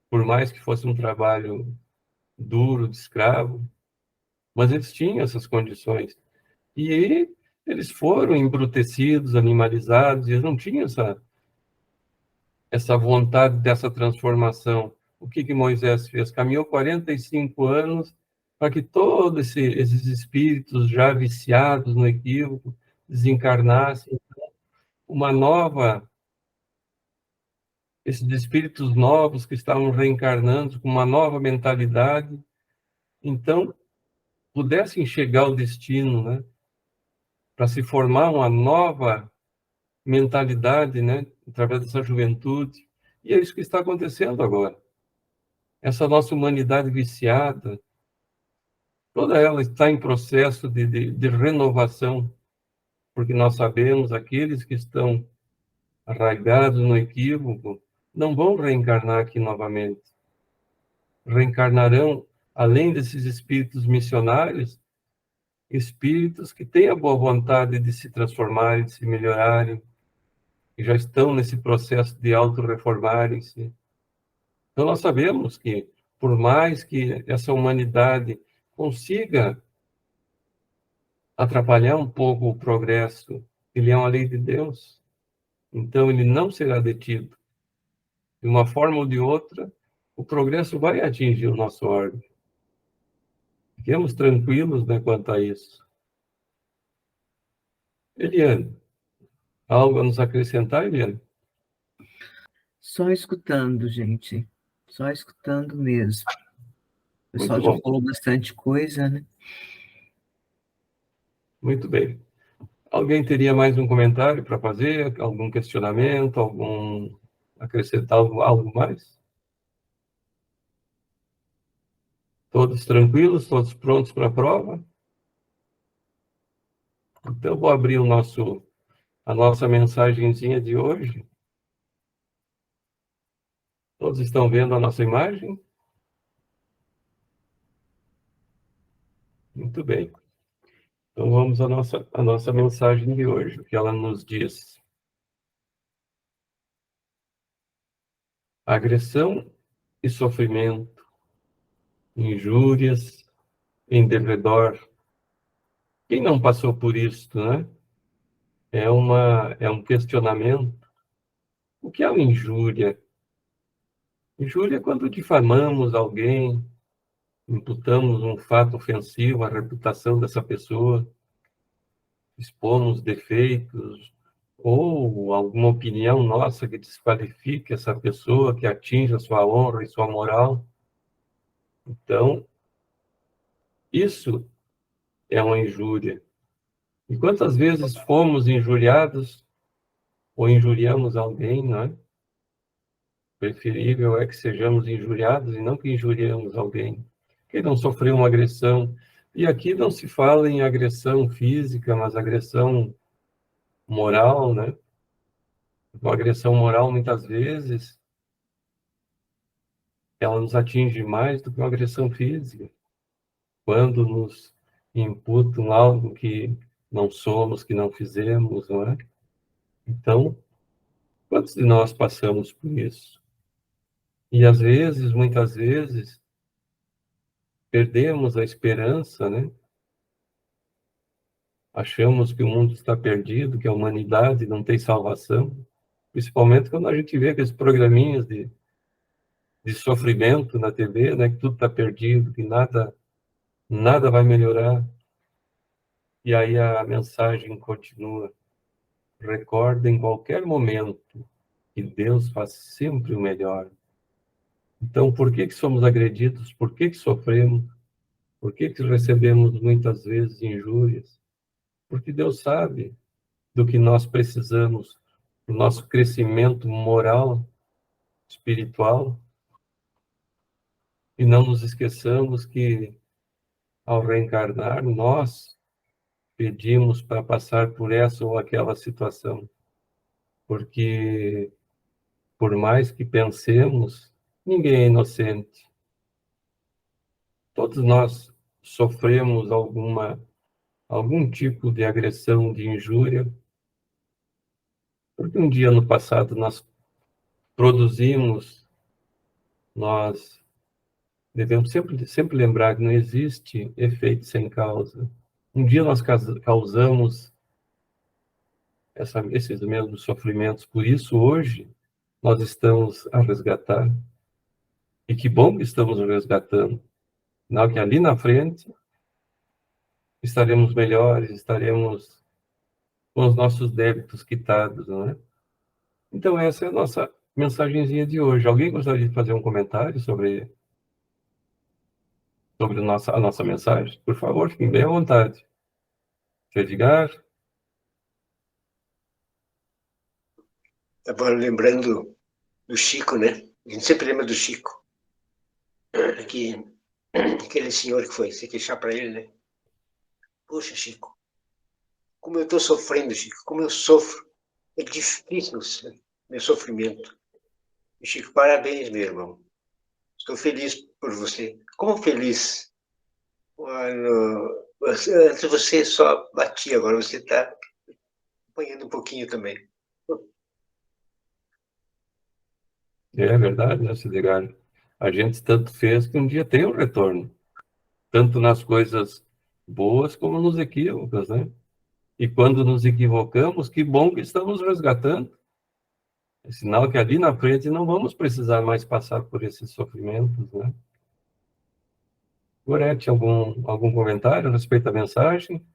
por mais que fosse um trabalho duro, de escravo, mas eles tinham essas condições. E eles foram embrutecidos, animalizados, e eles não tinham essa vontade dessa transformação. O que Moisés fez? Caminhou 45 anos para que todos esses espíritos já viciados no equívoco desencarnassem. Esses espíritos novos que estavam reencarnando com uma nova mentalidade, então pudessem chegar ao destino, né? Para se formar uma nova mentalidade, né? através dessa juventude. E é isso que está acontecendo agora. Essa nossa humanidade viciada, toda ela está em processo de renovação, porque nós sabemos, aqueles que estão arraigados no equívoco, não vão reencarnar aqui novamente. Reencarnarão, além desses espíritos missionários, espíritos que têm a boa vontade de se transformarem, de se melhorarem, que já estão nesse processo de auto-reformarem-se. Então, nós sabemos que, por mais que essa humanidade consiga atrapalhar um pouco o progresso, ele é uma lei de Deus, então ele não será detido. De uma forma ou de outra, o progresso vai atingir o nosso órgão. Fiquemos tranquilos, né, quanto a isso. Eliane, algo a nos acrescentar, Eliane? Só escutando, gente. Só escutando mesmo. O pessoal Muito já bom. falou bastante coisa, né? Muito bem. Alguém teria mais um comentário para fazer? Algum questionamento? Acrescentar algo mais? Todos tranquilos? Todos prontos para a prova? Então, eu vou abrir a nossa mensagenzinha de hoje. Todos estão vendo a nossa imagem? Muito bem. Então, vamos à nossa mensagem de hoje, o que ela nos diz. Agressão e sofrimento, injúrias em derredor. Quem não passou por isso, né? É um questionamento. O que é uma injúria? Injúria é quando difamamos alguém, imputamos um fato ofensivo à reputação dessa pessoa, expomos defeitos ou alguma opinião nossa que desqualifique essa pessoa, que atinja sua honra e sua moral. Então, isso é uma injúria. E quantas vezes fomos injuriados ou injuriamos alguém, não é? Preferível é que sejamos injuriados e não que injuriamos alguém. Quem não sofreu uma agressão. E aqui não se fala em agressão física, mas agressão moral, né? Uma agressão moral, muitas vezes, ela nos atinge mais do que uma agressão física. Quando nos imputam algo que não somos, que não fizemos, não é? Então, quantos de nós passamos por isso? E às vezes, muitas vezes, perdemos a esperança, né? Achamos que o mundo está perdido, que a humanidade não tem salvação, principalmente quando a gente vê aqueles programinhas de sofrimento na TV, né? Que tudo está perdido, que nada vai melhorar. E aí a mensagem continua. Recorda em qualquer momento que Deus faz sempre o melhor. Então, por que somos agredidos? Por que sofremos? Por que recebemos muitas vezes injúrias? Porque Deus sabe do que nós precisamos, do nosso crescimento moral, espiritual. E não nos esqueçamos que, ao reencarnar, nós pedimos para passar por essa ou aquela situação. Porque, por mais que pensemos, ninguém é inocente. Todos nós sofremos algum tipo de agressão, de injúria, porque um dia no passado nós devemos sempre lembrar que não existe efeito sem causa. Um dia nós causamos esses mesmos sofrimentos, por isso hoje nós estamos a resgatar. E que bom que estamos resgatando. Não, que ali na frente estaremos melhores, estaremos com os nossos débitos quitados, não é? Então, essa é a nossa mensagenzinha de hoje. Alguém gostaria de fazer um comentário sobre a nossa mensagem? Por favor, fiquem bem à vontade. Edgar? Agora lembrando do Chico, né? A gente sempre lembra do Chico. Aquele senhor que foi se queixar para ele, né? Poxa, Chico, como eu estou sofrendo, Chico, como eu sofro. É difícil meu sofrimento. E, Chico, parabéns, meu irmão. Estou feliz por você. Como feliz? Antes você só batia, agora você está apanhando um pouquinho também. É verdade, né, Cidegar? A gente tanto fez que um dia tem um retorno, tanto nas coisas boas como nos equívocos, né? E quando nos equivocamos, que bom que estamos resgatando. É sinal que ali na frente não vamos precisar mais passar por esses sofrimentos, né? Gorete, algum comentário a respeito da mensagem?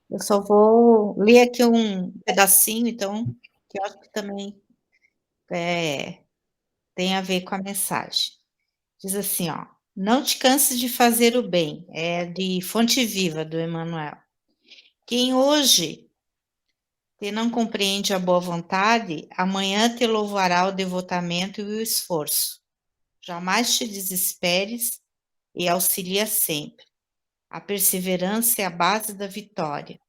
Eu só vou ler aqui um pedacinho, então, que eu acho que também tem a ver com a mensagem. Diz assim, ó, não te canses de fazer o bem, é de Fonte Viva, do Emmanuel. Quem hoje te não compreende a boa vontade, amanhã te louvará o devotamento e o esforço. Jamais te desesperes e auxilia sempre. A perseverança é a base da vitória.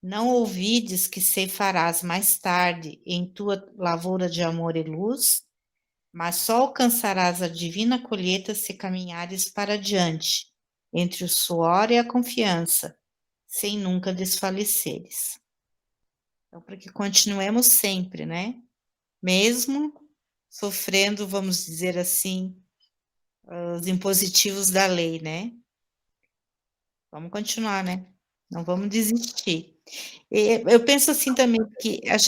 Não ouvides que ceifarás mais tarde em tua lavoura de amor e luz, mas só alcançarás a divina colheita se caminhares para diante, entre o suor e a confiança, sem nunca desfaleceres. Então, para que continuemos sempre, né? Mesmo sofrendo, vamos dizer assim, os impositivos da lei, né? Vamos continuar, né? Não vamos desistir. E eu penso assim também que às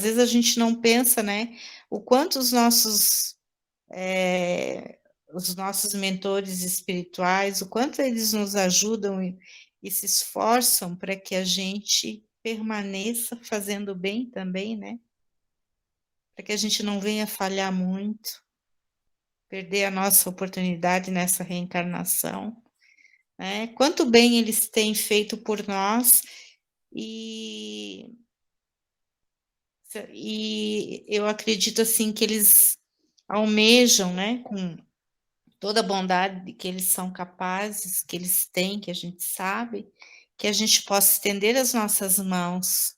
vezes a gente não pensa, né? O quanto os nossos mentores espirituais, o quanto eles nos ajudam e se esforçam para que a gente permaneça fazendo bem também, né? Para que a gente não venha falhar muito, perder a nossa oportunidade nessa reencarnação, né? Quanto bem eles têm feito por nós e eu acredito assim que eles almejam, né, com toda a bondade que eles são capazes, que eles têm, que a gente sabe, que a gente possa estender as nossas mãos,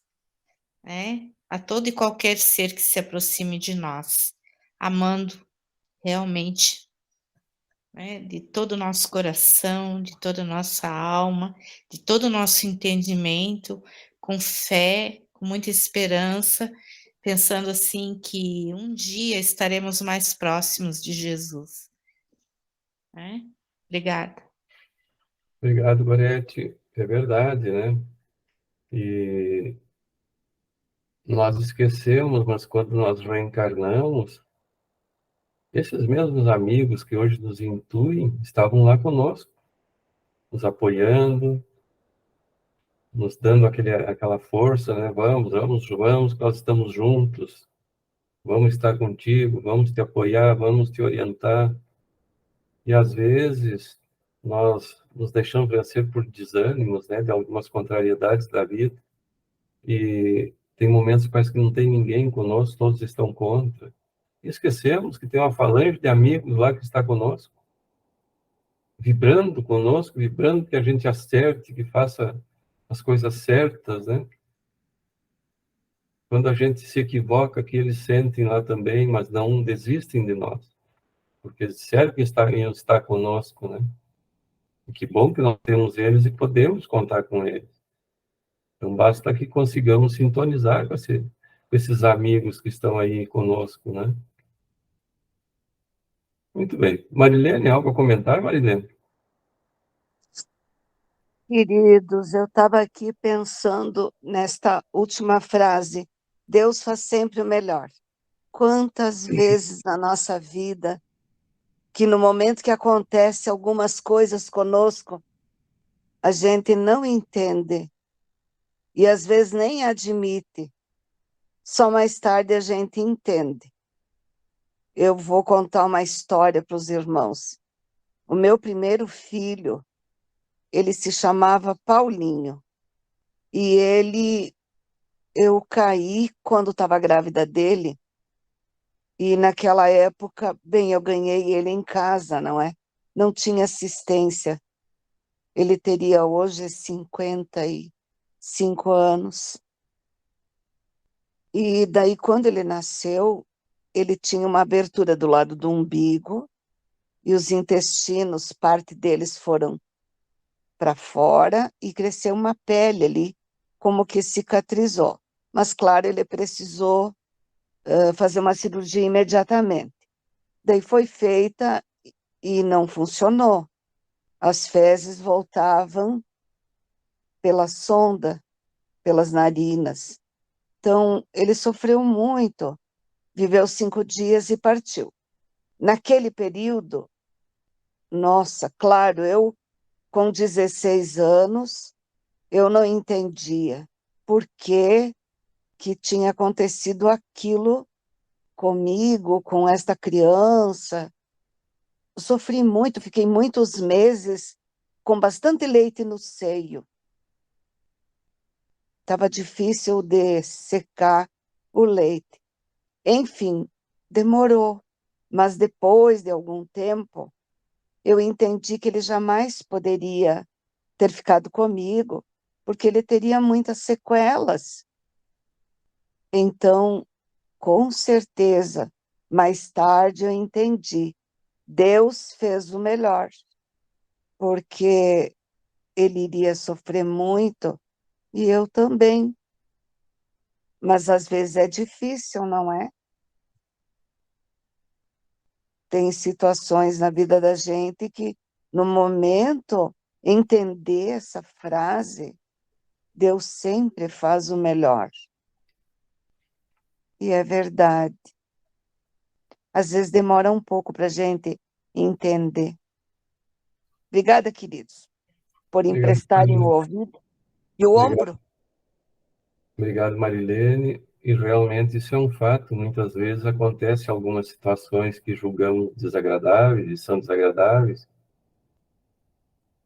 né, a todo e qualquer ser que se aproxime de nós, amando realmente, né, de todo o nosso coração, de toda a nossa alma, de todo o nosso entendimento, com fé, com muita esperança, pensando assim que um dia estaremos mais próximos de Jesus. Né? Obrigada. Obrigado, Gorete. É verdade, né? E nós esquecemos, mas quando nós reencarnamos, esses mesmos amigos que hoje nos intuem estavam lá conosco, nos apoiando, nos dando aquela força, né? Vamos, nós estamos juntos, vamos estar contigo, vamos te apoiar, vamos te orientar. E às vezes nós nos deixamos vencer por desânimos, né? De algumas contrariedades da vida. E tem momentos que parece que não tem ninguém conosco, todos estão contra. E esquecemos que tem uma falange de amigos lá que está conosco, vibrando conosco, vibrando que a gente acerte, que faça as coisas certas, né? Quando a gente se equivoca, que eles sentem lá também, mas não desistem de nós, porque serve que estar conosco, né? E que bom que nós temos eles e podemos contar com eles. Então basta que consigamos sintonizar com esses amigos que estão aí conosco, né? Muito bem. Marilene, algo a comentar, Marilene? Queridos, eu estava aqui pensando nesta última frase: Deus faz sempre o melhor. Quantas vezes na nossa vida que no momento que acontece algumas coisas conosco, a gente não entende e às vezes nem admite. Só mais tarde a gente entende. Eu vou contar uma história para os irmãos. O meu primeiro filho, ele se chamava Paulinho. E eu caí quando estava grávida dele, e naquela época, bem, eu ganhei ele em casa, não é? Não tinha assistência. Ele teria hoje 55 anos. E daí, quando ele nasceu, ele tinha uma abertura do lado do umbigo, e os intestinos, parte deles foram para fora, e cresceu uma pele ali, como que cicatrizou. Mas, claro, ele precisou fazer uma cirurgia imediatamente. Daí foi feita e não funcionou. As fezes voltavam pela sonda, pelas narinas. Então, ele sofreu muito, viveu 5 dias e partiu. Naquele período, nossa, claro, eu com 16 anos, eu não entendia por que tinha acontecido aquilo comigo, com esta criança. Eu sofri muito, fiquei muitos meses com bastante leite no seio. Estava difícil de secar o leite. Enfim, demorou, mas depois de algum tempo, eu entendi que ele jamais poderia ter ficado comigo, porque ele teria muitas sequelas. Então, com certeza, mais tarde eu entendi. Deus fez o melhor, porque ele iria sofrer muito, e eu também. Mas às vezes é difícil, não é? Tem situações na vida da gente que, no momento, entender essa frase, Deus sempre faz o melhor. E é verdade. Às vezes demora um pouco para a gente entender. Obrigada, queridos, por Obrigado, emprestarem o Marilene. ouvido e o ombro. Obrigado, Marilene. E realmente isso é um fato. Muitas vezes acontece algumas situações que julgamos desagradáveis e são desagradáveis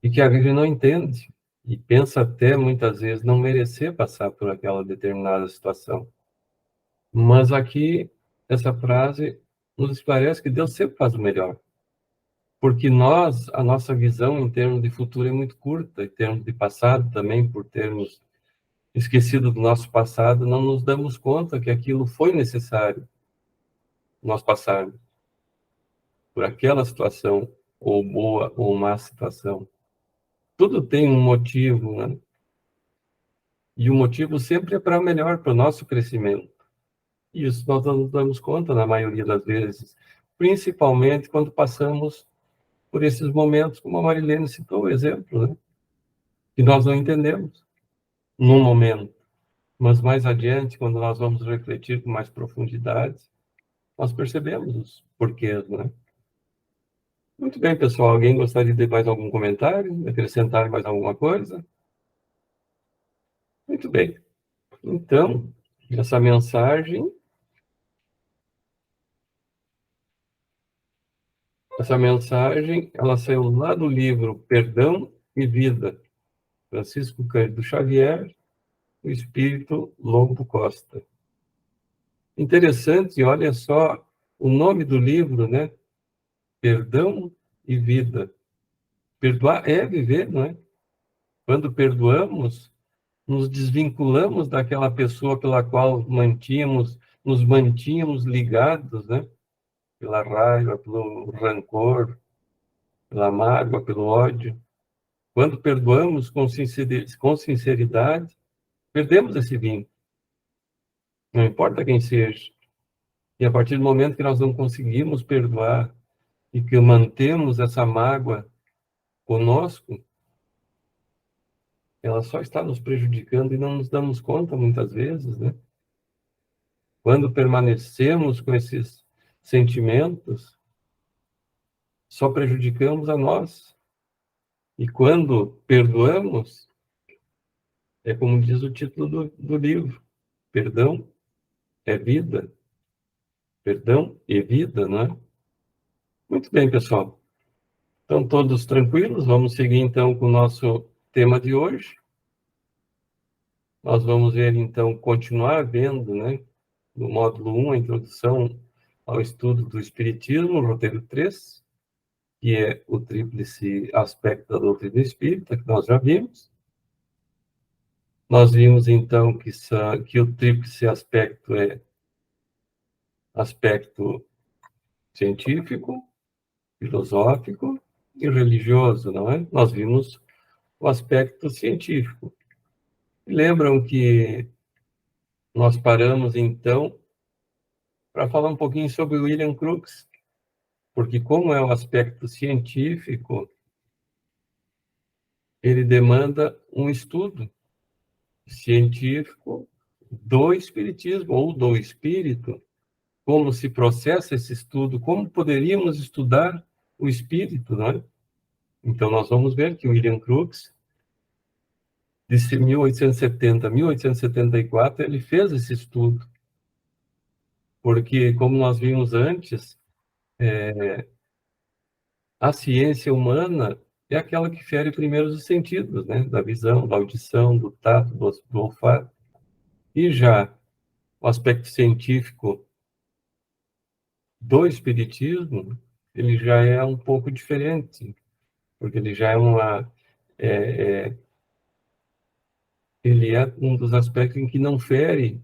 e que a gente não entende e pensa até muitas vezes não merecer passar por aquela determinada situação. Mas aqui essa frase nos esclarece que Deus sempre faz o melhor. Porque a nossa visão em termos de futuro é muito curta, em termos de passado também, por termos esquecido do nosso passado, não nos damos conta que aquilo foi necessário nós passarmos por aquela situação, ou boa ou má situação. Tudo tem um motivo, né? E o motivo sempre é para melhor, para o nosso crescimento. E isso nós não nos damos conta na maioria das vezes, principalmente quando passamos por esses momentos, como a Marilene citou o exemplo, né? Que nós não entendemos no momento. Mas mais adiante, quando nós vamos refletir com mais profundidade, nós percebemos os porquês, né? Muito bem, pessoal. Alguém gostaria de ter mais algum comentário? Acrescentar mais alguma coisa? Muito bem. Então, essa mensagem ela saiu lá do livro Perdão e Vida, Francisco Cândido Xavier, o Espírito Lobo Costa. Interessante, olha só o nome do livro, né? Perdão e Vida. Perdoar é viver, não é? Quando perdoamos, nos desvinculamos daquela pessoa pela qual nos mantínhamos ligados, né? Pela raiva, pelo rancor, pela mágoa, pelo ódio. Quando perdoamos com sinceridade, perdemos esse vínculo. Não importa quem seja. E a partir do momento que nós não conseguimos perdoar e que mantemos essa mágoa conosco, ela só está nos prejudicando e não nos damos conta muitas vezes, né? Quando permanecemos com esses sentimentos, só prejudicamos a nós. E quando perdoamos, é como diz o título do livro, perdão é vida. Perdão e vida, não é? Muito bem, pessoal. Estão todos tranquilos? Vamos seguir, então, com o nosso tema de hoje. nós vamos ver, então, continuar vendo, né, no módulo 1, a introdução ao estudo do Espiritismo, roteiro 3, que é o tríplice aspecto da doutrina espírita, que nós já vimos. Nós vimos, então, que o tríplice aspecto é aspecto científico, filosófico e religioso, não é? Nós vimos o aspecto científico. Lembram que nós paramos, então, para falar um pouquinho sobre o William Crookes, porque como é o aspecto científico, ele demanda um estudo científico do espiritismo ou do espírito, como se processa esse estudo, como poderíamos estudar o espírito, não é? Então, nós vamos ver que o William Crookes, de 1870 a 1874, ele fez esse estudo, porque, como nós vimos antes, a ciência humana é aquela que fere primeiro os sentidos, né? Da visão, da audição, do tato, do olfato. E já o aspecto científico do espiritismo, ele já é um pouco diferente, porque ele já ele é um dos aspectos em que não fere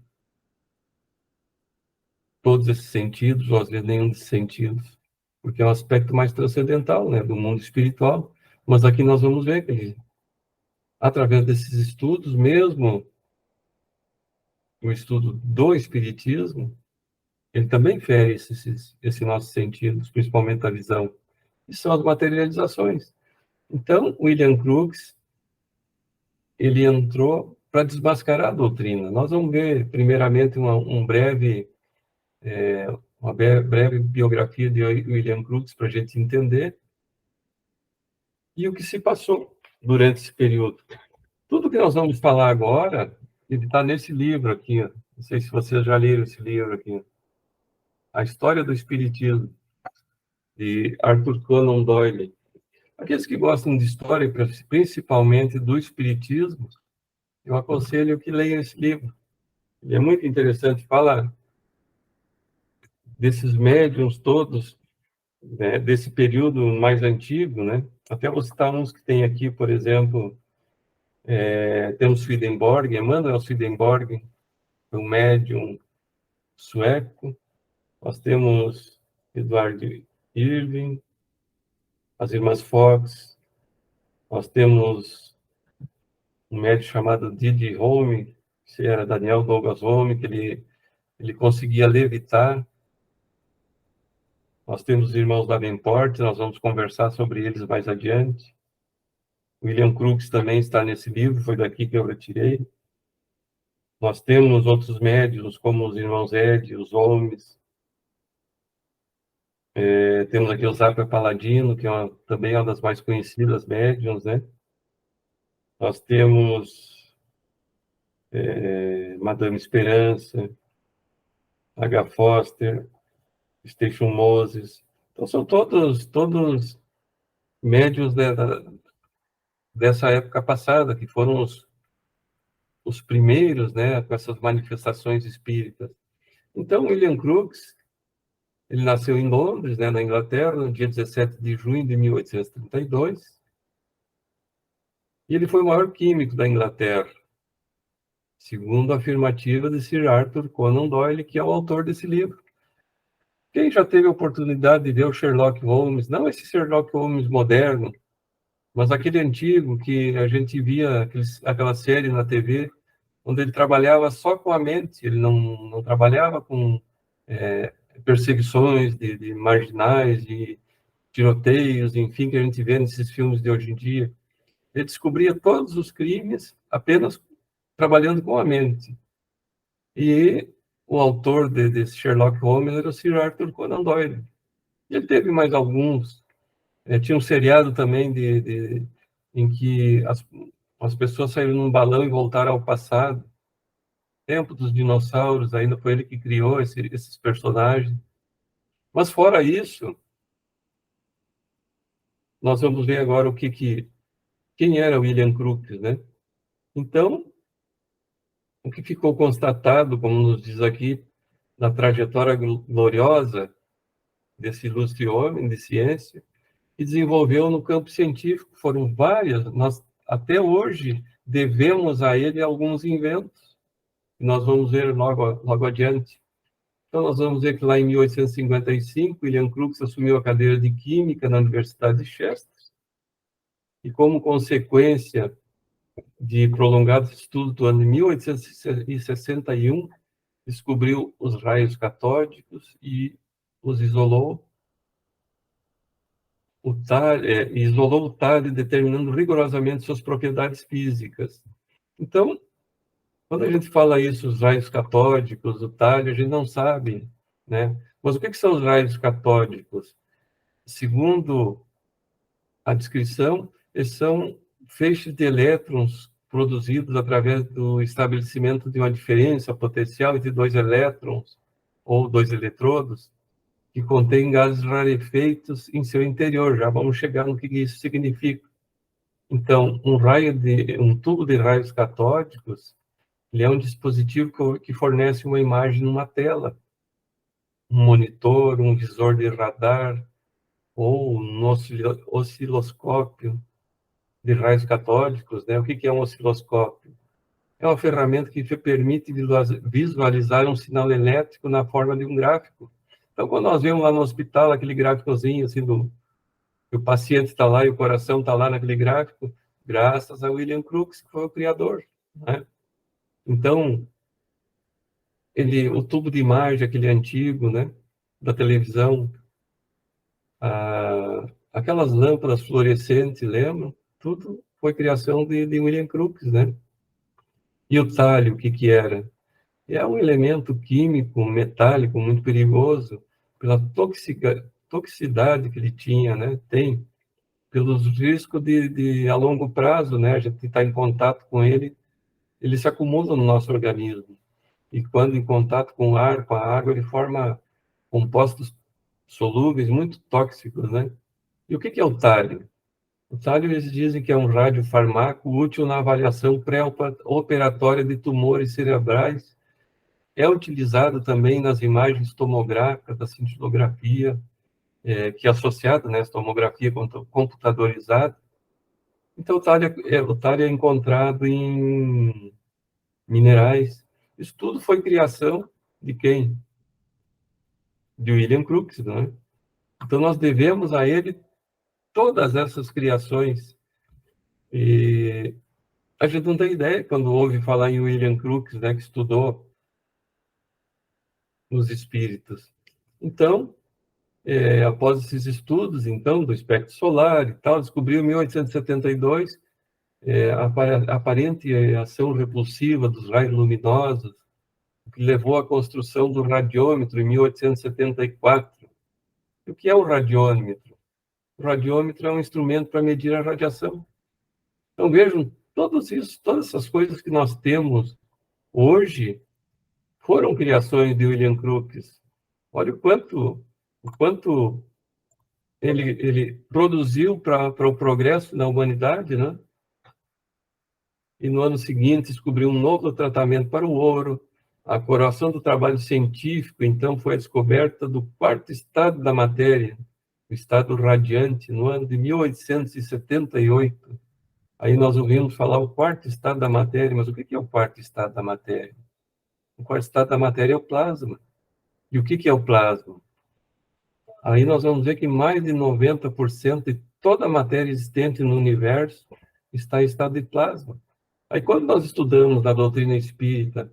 todos esses sentidos, ou às vezes nenhum desses sentidos, porque é um aspecto mais transcendental, né, do mundo espiritual. Mas aqui nós vamos ver que ele, através desses estudos, mesmo o estudo do espiritismo, ele também fere esses nossos sentidos, principalmente a visão, e são as materializações. Então, William Crookes, ele entrou para desmascarar a doutrina. Nós vamos ver, primeiramente, uma breve biografia de William Crookes para a gente entender e o que se passou durante esse período. Tudo que nós vamos falar agora, ele está nesse livro aqui. Não sei se vocês já leram esse livro aqui. A História do Espiritismo, de Arthur Conan Doyle. Aqueles que gostam de história, principalmente do Espiritismo, eu aconselho que leiam esse livro. Ele é muito interessante, fala desses médiuns todos, né, desse período mais antigo, né? Até vou citar uns que tem aqui, por exemplo, temos Swedenborg, Emanuel Swedenborg, um médium sueco. Nós temos Edward Irving, as irmãs Fox. Nós temos um médium chamado Didi Home, que era Daniel Douglas Home, que ele conseguia levitar. Nós temos os irmãos Davenport, nós vamos conversar sobre eles mais adiante. William Crookes também está nesse livro, foi daqui que eu retirei. Nós temos outros médiuns, como os irmãos Ed, os Holmes. Temos aqui o Zappa Paladino, que também é uma das mais conhecidas médiuns, né? Nós temos Madame Esperança, H. Foster, Station Moses. Então, são todos médiuns dessa época passada, que foram os primeiros, né, com essas manifestações espíritas. Então, William Crookes, ele nasceu em Londres, né, na Inglaterra, no dia 17 de junho de 1832, e ele foi o maior químico da Inglaterra, segundo a afirmativa de Sir Arthur Conan Doyle, que é o autor desse livro. Quem já teve a oportunidade de ver o Sherlock Holmes, não esse Sherlock Holmes moderno, mas aquele antigo que a gente via, aquela série na TV, onde ele trabalhava só com a mente, ele não trabalhava com perseguições de marginais, de tiroteios, enfim, que a gente vê nesses filmes de hoje em dia. Ele descobria todos os crimes apenas trabalhando com a mente. E o autor desse Sherlock Holmes era o Sir Arthur Conan Doyle. E ele teve mais alguns. Tinha um seriado também em que as pessoas saíram num balão e voltaram ao passado. Tempo dos dinossauros, ainda foi ele que criou esses personagens. Mas fora isso, nós vamos ver agora quem era William Crookes, né? Então, o que ficou constatado, como nos diz aqui, na trajetória gloriosa desse ilustre homem de ciência, que desenvolveu no campo científico. Foram várias, nós até hoje devemos a ele alguns inventos, que nós vamos ver logo adiante. Então, nós vamos ver que lá em 1855, William Crookes assumiu a cadeira de Química na Universidade de Chester, e como consequência de prolongados estudos do ano de 1861, descobriu os raios catódicos e os isolou isolou o talho, determinando rigorosamente suas propriedades físicas. Então, quando a gente fala isso, os raios catódicos, o talho, a gente não sabe, né? Mas o que são os raios catódicos? Segundo a descrição, eles são feixes de elétrons produzidos através do estabelecimento de uma diferença potencial entre dois elétrons ou dois eletrodos, que contém gases rarefeitos em seu interior. Já vamos chegar no que isso significa. Então, um tubo de raios catódicos, ele é um dispositivo que fornece uma imagem numa tela, um monitor, um visor de radar ou um osciloscópio de raios catódicos, né? O que é um osciloscópio? É uma ferramenta que permite visualizar um sinal elétrico na forma de um gráfico. Então, quando nós vemos lá no hospital aquele gráficozinho, assim, que o paciente está lá e o coração está lá naquele gráfico, graças a William Crookes, que foi o criador, né? Então, o tubo de imagem, aquele antigo, né, da televisão, aquelas lâmpadas fluorescentes, lembram? Tudo foi criação de William Crookes, né? E o talho, o que era? É um elemento químico, metálico, muito perigoso, pela toxicidade que ele tinha, né? Tem, pelos riscos a longo prazo, né? A gente está em contato com ele se acumula no nosso organismo. E quando em contato com o ar, com a água, ele forma compostos solúveis muito tóxicos, né? E o que é o talho? O talho, eles dizem que é um radiofarmaco útil na avaliação pré-operatória de tumores cerebrais. É utilizado também nas imagens tomográficas, da cintilografia, que é associada, né, à tomografia computadorizada. Então, o talho é encontrado em minerais. Isso tudo foi criação de quem? De William Crookes, né? Então, nós devemos a ele todas essas criações. E a gente não tem ideia, quando ouve falar em William Crookes, né, que estudou os espíritos. Então, após esses estudos, então, do espectro solar e tal, descobriu em 1872 a aparente ação repulsiva dos raios luminosos, que levou à construção do radiômetro em 1874. E o que é o radiômetro? O radiômetro é um instrumento para medir a radiação. Então, vejam, todas essas coisas que nós temos hoje foram criações de William Crookes. Olha o quanto ele produziu para o progresso da humanidade, né? E no ano seguinte descobriu um novo tratamento para o ouro. A coroação do trabalho científico, então, foi a descoberta do quarto estado da matéria, o estado radiante, no ano de 1878. Aí nós ouvimos falar o quarto estado da matéria, mas o que é o quarto estado da matéria? O quarto estado da matéria é o plasma. E o que é o plasma? Aí nós vamos ver que mais de 90% de toda a matéria existente no universo está em estado de plasma. Aí quando nós estudamos na doutrina espírita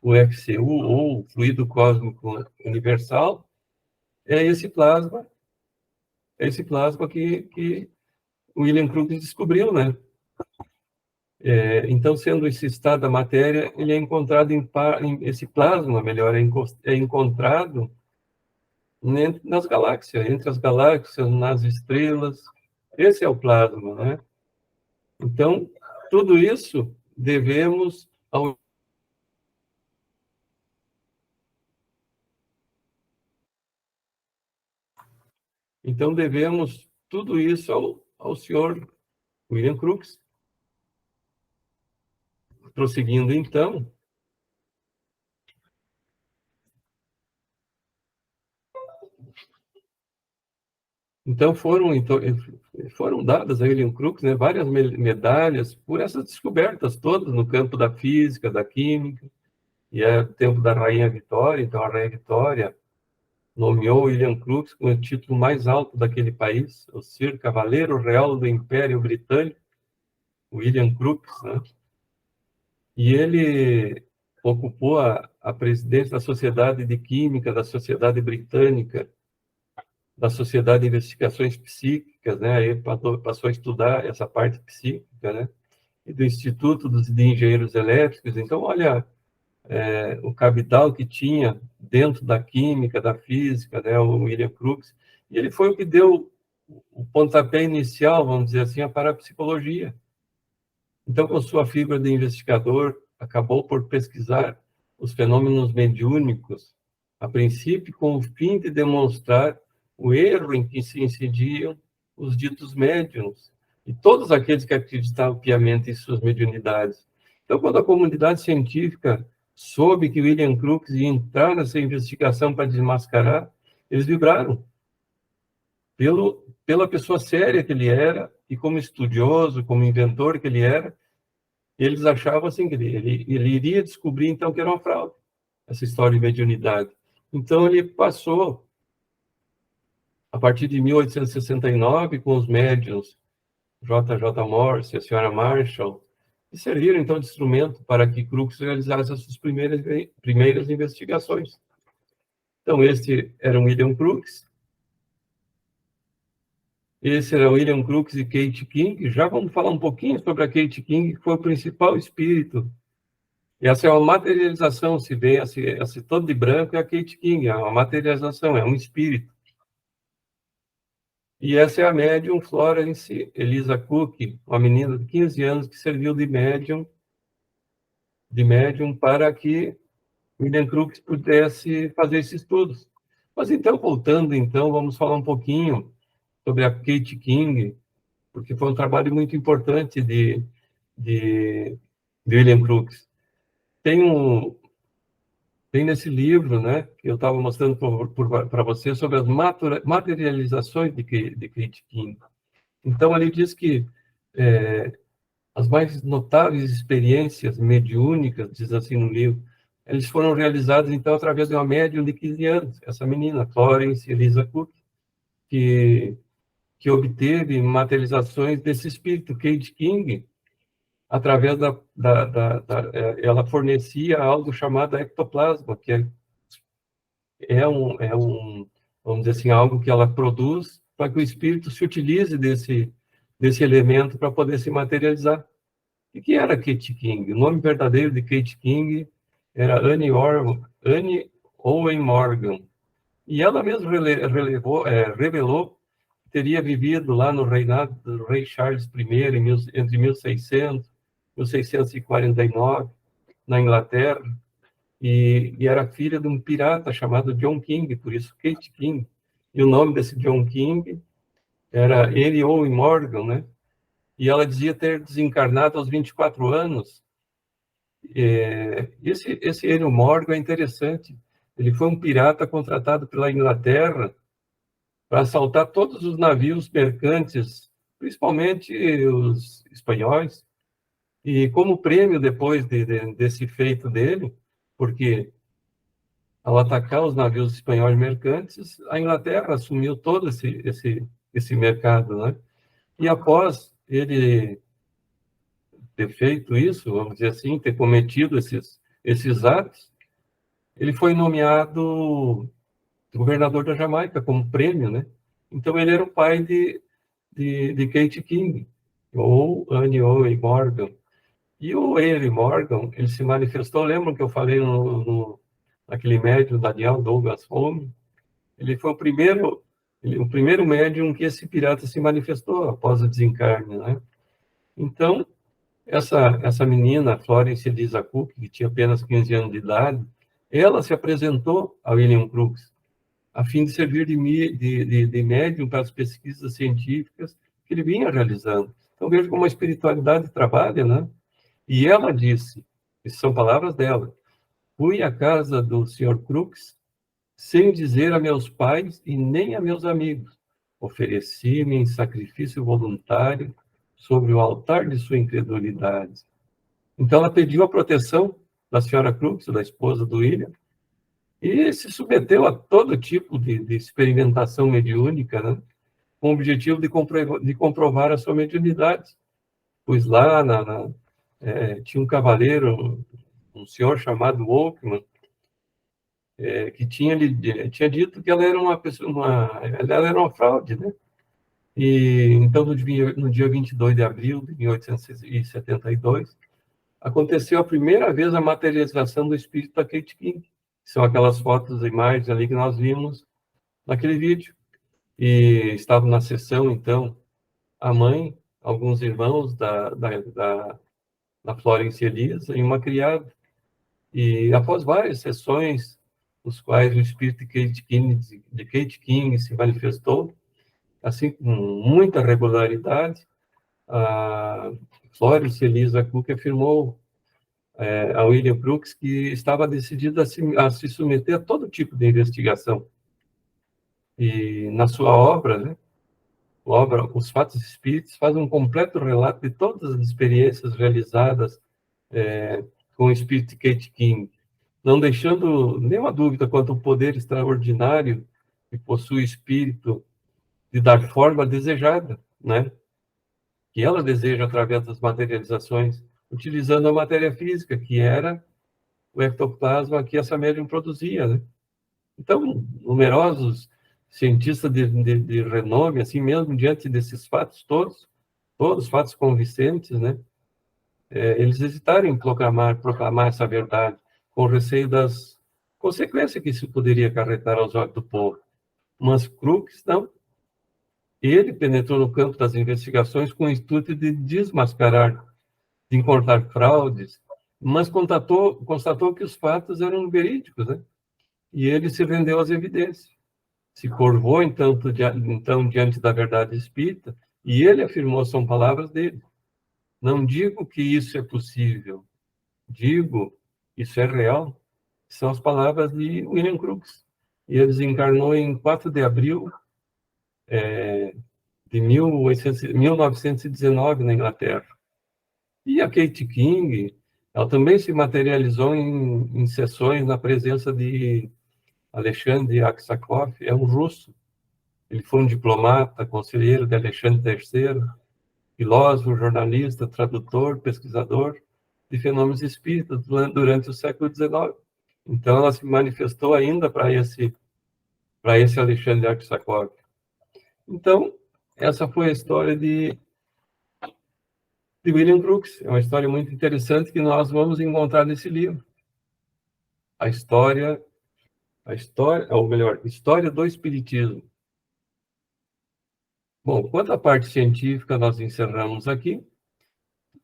o FCU, ou fluido cósmico universal, é esse plasma que William Crookes descobriu, né? Então, sendo esse estado da matéria, ele é encontrado esse plasma, melhor, é encontrado nas galáxias, entre as galáxias, nas estrelas. Esse é o plasma, né? Então, tudo isso devemos ao Então, devemos tudo isso ao senhor William Crookes. Prosseguindo, então, Então, foram dadas a William Crookes, né, várias medalhas por essas descobertas todas no campo da física, da química, e é o tempo da Rainha Vitória. Então, a Rainha Vitória nomeou William Crookes com o título mais alto daquele país, o Sir Cavaleiro Real do Império Britânico, William Crookes, né? E ele ocupou a presidência da Sociedade de Química, da Sociedade Britânica, da Sociedade de Investigações Psíquicas, né? Aí ele passou a estudar essa parte psíquica, né? E do Instituto de Engenheiros Elétricos. Então, olha, o capital que tinha dentro da química, da física, né? O William Crookes. E ele foi o que deu o pontapé inicial, vamos dizer assim, para a psicologia. Então, com sua fibra de investigador, acabou por pesquisar os fenômenos mediúnicos, a princípio com o fim de demonstrar o erro em que se incidiam os ditos médiuns e todos aqueles que acreditavam piamente em suas mediunidades. Então, quando a comunidade científica soube que William Crookes ia entrar nessa investigação para desmascarar, eles vibraram pela pessoa séria que ele era e como estudioso, como inventor que ele era. Eles achavam assim que ele iria descobrir, então, que era uma fraude, essa história de mediunidade. Então, ele passou, a partir de 1869, com os médiuns J.J. Morse e a senhora Marshall, que serviram, então, de instrumento para que Crookes realizasse as suas primeiras investigações. Então, este era o William Crookes. Esse era William Crookes e Kate King. Já vamos falar um pouquinho sobre a Kate King, que foi o principal espírito. E essa é uma materialização, se vê, esse todo de branco é a Kate King, é uma materialização, é um espírito. E essa é a médium Florence Eliza Cook, uma menina de 15 anos que serviu de médium para que William Crookes pudesse fazer esses estudos. Mas então, voltando, então, vamos falar um pouquinho sobre a Kate King, porque foi um trabalho muito importante de William Crookes. Tem nesse livro, né, que eu estava mostrando para você sobre as materializações de Kate King. Então, ele diz que as mais notáveis experiências mediúnicas, diz assim no livro, eles foram realizadas, então, através de uma médium de 15 anos, essa menina, Florence Eliza Cook, que obteve materializações desse espírito, Kate King, através ela fornecia algo chamado ectoplasma, que vamos dizer assim, algo que ela produz para que o espírito se utilize desse elemento para poder se materializar. E que era Kate King? O nome verdadeiro de Kate King era Annie Owen Morgan. E ela mesma revelou que teria vivido lá no reinado do rei Charles I, entre 1600 e 1649, na Inglaterra, e era filha de um pirata chamado John King, por isso Kate King. E o nome desse John King era Annie Owen Morgan, né? E ela dizia ter desencarnado aos 24 anos. Esse Annie Morgan é interessante. Ele foi um pirata contratado pela Inglaterra para assaltar todos os navios mercantes, principalmente os espanhóis. E como prêmio depois desse feito dele, porque ao atacar os navios espanhóis mercantes, a Inglaterra assumiu todo esse mercado, né? E após ele ter feito isso, vamos dizer assim, ter cometido esses atos, ele foi nomeado governador da Jamaica como prêmio, né? Então ele era o pai de Kate King, ou Annie Owen Morgan. E o Annie Morgan, ele se manifestou, lembram que eu falei naquele médium Daniel Douglas Home? Ele foi o primeiro médium que esse pirata se manifestou após o desencarne, né? Então, essa menina, Florence Eliza Cook, que tinha apenas 15 anos de idade, ela se apresentou a William Crookes, a fim de servir de médium para as pesquisas científicas que ele vinha realizando. Então, veja como a espiritualidade trabalha, né? E ela disse, essas são palavras dela, fui à casa do Sr. Crookes sem dizer a meus pais e nem a meus amigos, ofereci-me em sacrifício voluntário sobre o altar de sua incredulidade. Então, ela pediu a proteção da senhora Crux, da esposa do William, e se submeteu a todo tipo de experimentação mediúnica, né? Com o objetivo de comprovar a sua mediunidade. Pois lá tinha um cavaleiro, um senhor chamado Walkman, que tinha dito que ela era uma pessoa, ela era uma fraude, né? E então, no dia 22 de abril de 1872, aconteceu a primeira vez a materialização do espírito da Kate King. São aquelas fotos e imagens ali que nós vimos naquele vídeo. E estavam na sessão, então, a mãe, alguns irmãos da Florence Elisa e uma criada. E após várias sessões, nos quais o espírito de Kate King se manifestou, assim, com muita regularidade, a Florence Elisa Cook afirmou a William Crookes que estava decidida a se submeter a todo tipo de investigação. E na sua obra, né, Os Fatos Espíritos, faz um completo relato de todas as experiências realizadas com o espírito de Kate King, não deixando nenhuma dúvida quanto ao poder extraordinário que possui o espírito de dar forma desejada, né? Que ela deseja através das materializações, utilizando a matéria física, que era o ectoplasma que essa médium produzia, né? Então, numerosos cientistas de renome, assim mesmo, diante desses fatos todos fatos convincentes, né? Eles hesitaram em proclamar essa verdade, com receio das consequências que isso poderia acarretar aos olhos do povo. Mas Crookes, não. Ele penetrou no campo das investigações com o intuito de desmascarar, de encontrar fraudes, mas constatou que os fatos eram verídicos, né? E ele se rendeu às evidências. Se curvou, então, diante da verdade espírita, e ele afirmou, são palavras dele: não digo que isso é possível, digo, isso é real. São as palavras de William Crookes. E ele desencarnou em 4 de abril de 1919, na Inglaterra. E a Kate King, ela também se materializou em sessões na presença de Alexandre Aksakov, é um russo. Ele foi um diplomata, conselheiro de Alexandre III, filósofo, jornalista, tradutor, pesquisador de fenômenos espíritas durante o século XIX. Então, ela se manifestou ainda para esse Alexandre Aksakov. Então, essa foi a história de William Crookes. É uma história muito interessante que nós vamos encontrar nesse livro. História do Espiritismo. Bom, quanto à parte científica, nós encerramos aqui.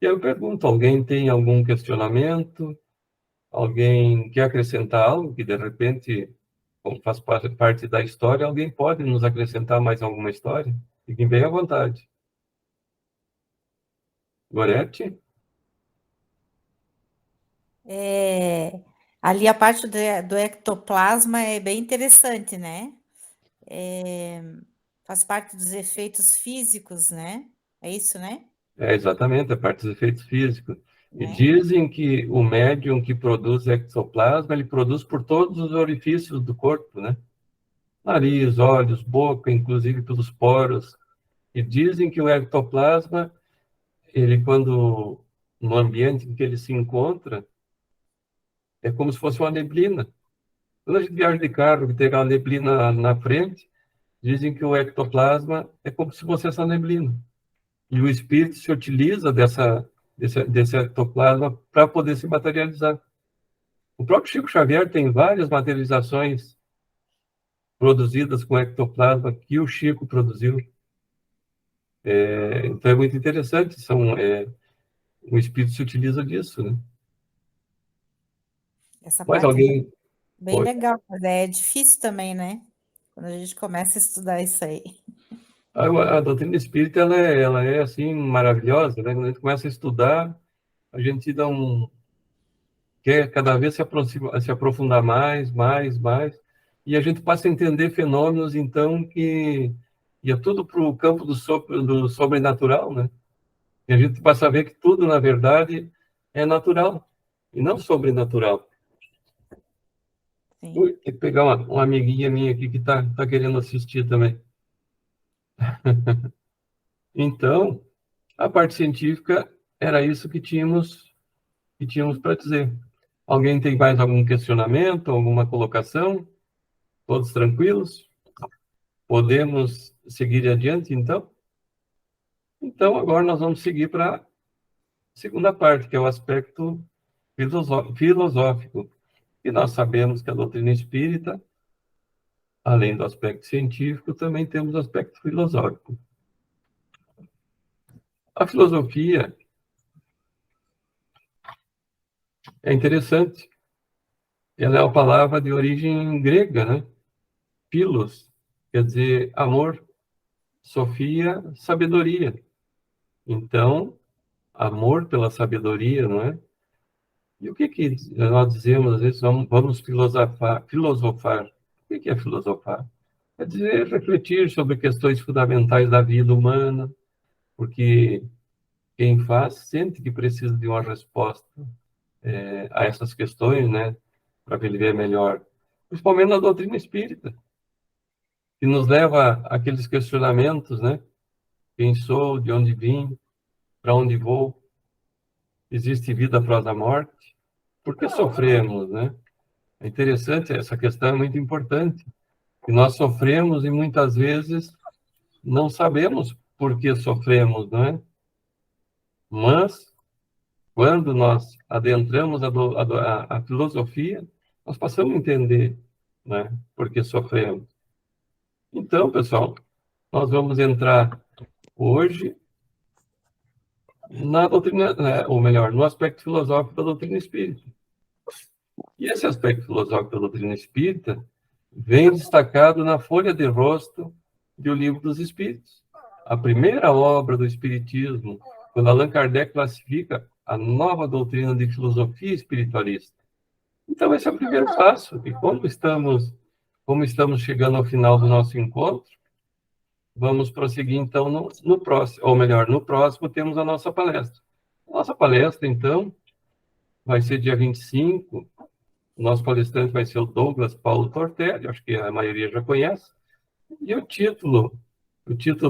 E eu pergunto, alguém tem algum questionamento? Alguém quer acrescentar algo que, de repente, como faz parte da história, alguém pode nos acrescentar mais alguma história? Fiquem bem à vontade. Gorete? Ali a parte do ectoplasma é bem interessante, né? Faz parte dos efeitos físicos, né? É isso, né? Exatamente, a parte dos efeitos físicos. E Né? dizem que o médium que produz ectoplasma, ele produz por todos os orifícios do corpo, né? Nariz, olhos, boca, inclusive pelos poros. E dizem que o ectoplasma, ele quando no ambiente em que ele se encontra, é como se fosse uma neblina. Quando a gente viaja de carro e tem aquela neblina na frente, dizem que o ectoplasma é como se fosse essa neblina. E o espírito se utiliza desse ectoplasma para poder se materializar. O próprio Chico Xavier tem várias materializações produzidas com ectoplasma que o Chico produziu. Então é muito interessante, o espírito se utiliza disso, né? Essa Mais parte é alguém? bem Oi. legal, mas é difícil também, né? Quando a gente começa a estudar isso aí. A doutrina espírita, ela é assim, maravilhosa, né? Quando a gente começa a estudar, a gente quer cada vez se aprofundar mais, e a gente passa a entender fenômenos, então, que ia tudo para o campo do sobrenatural, né? E a gente passa a ver que tudo, na verdade, é natural e não sobrenatural. Sim. Ui, tem que pegar uma amiguinha minha aqui que tá querendo assistir também. Então, a parte científica era isso que tínhamos para dizer. Alguém tem mais algum questionamento, alguma colocação? Todos tranquilos? Podemos seguir adiante, então? Então, agora nós vamos seguir para a segunda parte, que é o aspecto filosófico. E nós sabemos que a doutrina espírita, além do aspecto científico, também temos o aspecto filosófico. A filosofia é interessante. Ela é uma palavra de origem grega, né? Philos, quer dizer amor. Sofia, sabedoria. Então, amor pela sabedoria, não é? E o que nós dizemos, às vezes, vamos filosofar. O que é filosofar? É dizer, refletir sobre questões fundamentais da vida humana, porque quem faz sente que precisa de uma resposta a essas questões, né? Para viver melhor. Principalmente na doutrina espírita, que nos leva àqueles questionamentos, né? Quem sou, de onde vim, para onde vou? Existe vida após a morte? Por que sofremos, né? É interessante, essa questão é muito importante. E nós sofremos e muitas vezes não sabemos por que sofremos, não é? Mas, quando nós adentramos a filosofia, nós passamos a entender, né, por que sofremos. Então, pessoal, nós vamos entrar hoje na doutrina, né, ou melhor, no aspecto filosófico da doutrina espírita. E esse aspecto filosófico da doutrina espírita vem destacado na folha de rosto do Livro dos Espíritos. A primeira obra do Espiritismo, quando Allan Kardec classifica a nova doutrina de filosofia espiritualista. Então, esse é o primeiro passo. E como estamos chegando ao final do nosso encontro, vamos prosseguir, então, no próximo, ou melhor, no próximo temos a nossa palestra. Nossa palestra, então, vai ser dia 25. O nosso palestrante vai ser o Douglas Paulo Tortelli, acho que a maioria já conhece. E o título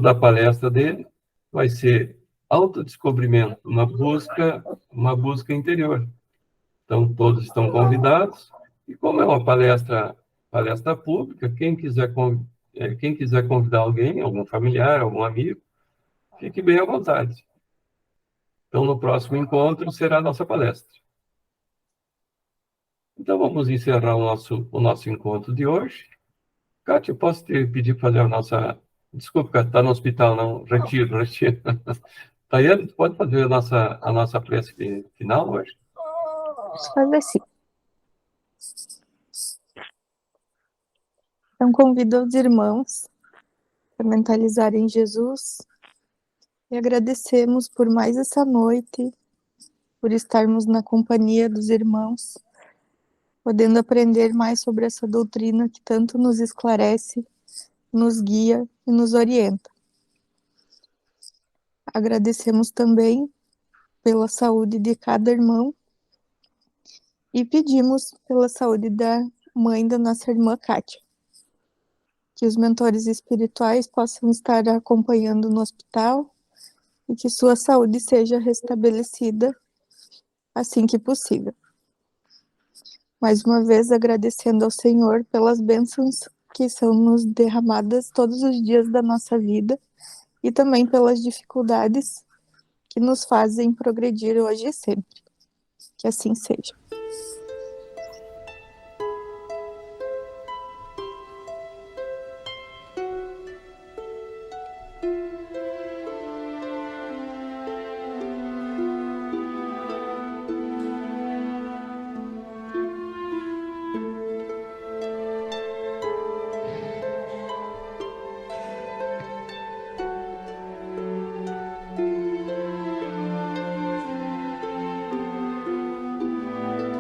da palestra dele vai ser Autodescobrimento, uma busca interior. Então, todos estão convidados. E como é uma palestra pública, quem quiser convidar alguém, algum familiar, algum amigo, fique bem à vontade. Então, no próximo encontro será a nossa palestra. Então, vamos encerrar o nosso encontro de hoje. Kátia, posso te pedir para fazer a nossa... Desculpa, Kátia, está no hospital, não. Retiro. Tayane, tu pode fazer a nossa prece final hoje? Posso fazer sim. Então, convido os irmãos a mentalizarem Jesus e agradecemos por mais essa noite, por estarmos na companhia dos irmãos, podendo aprender mais sobre essa doutrina que tanto nos esclarece, nos guia e nos orienta. Agradecemos também pela saúde de cada irmão e pedimos pela saúde da mãe da nossa irmã Kátia. Que os mentores espirituais possam estar acompanhando no hospital e que sua saúde seja restabelecida assim que possível. Mais uma vez, agradecendo ao Senhor pelas bênçãos que são nos derramadas todos os dias da nossa vida e também pelas dificuldades que nos fazem progredir hoje e sempre. Que assim seja.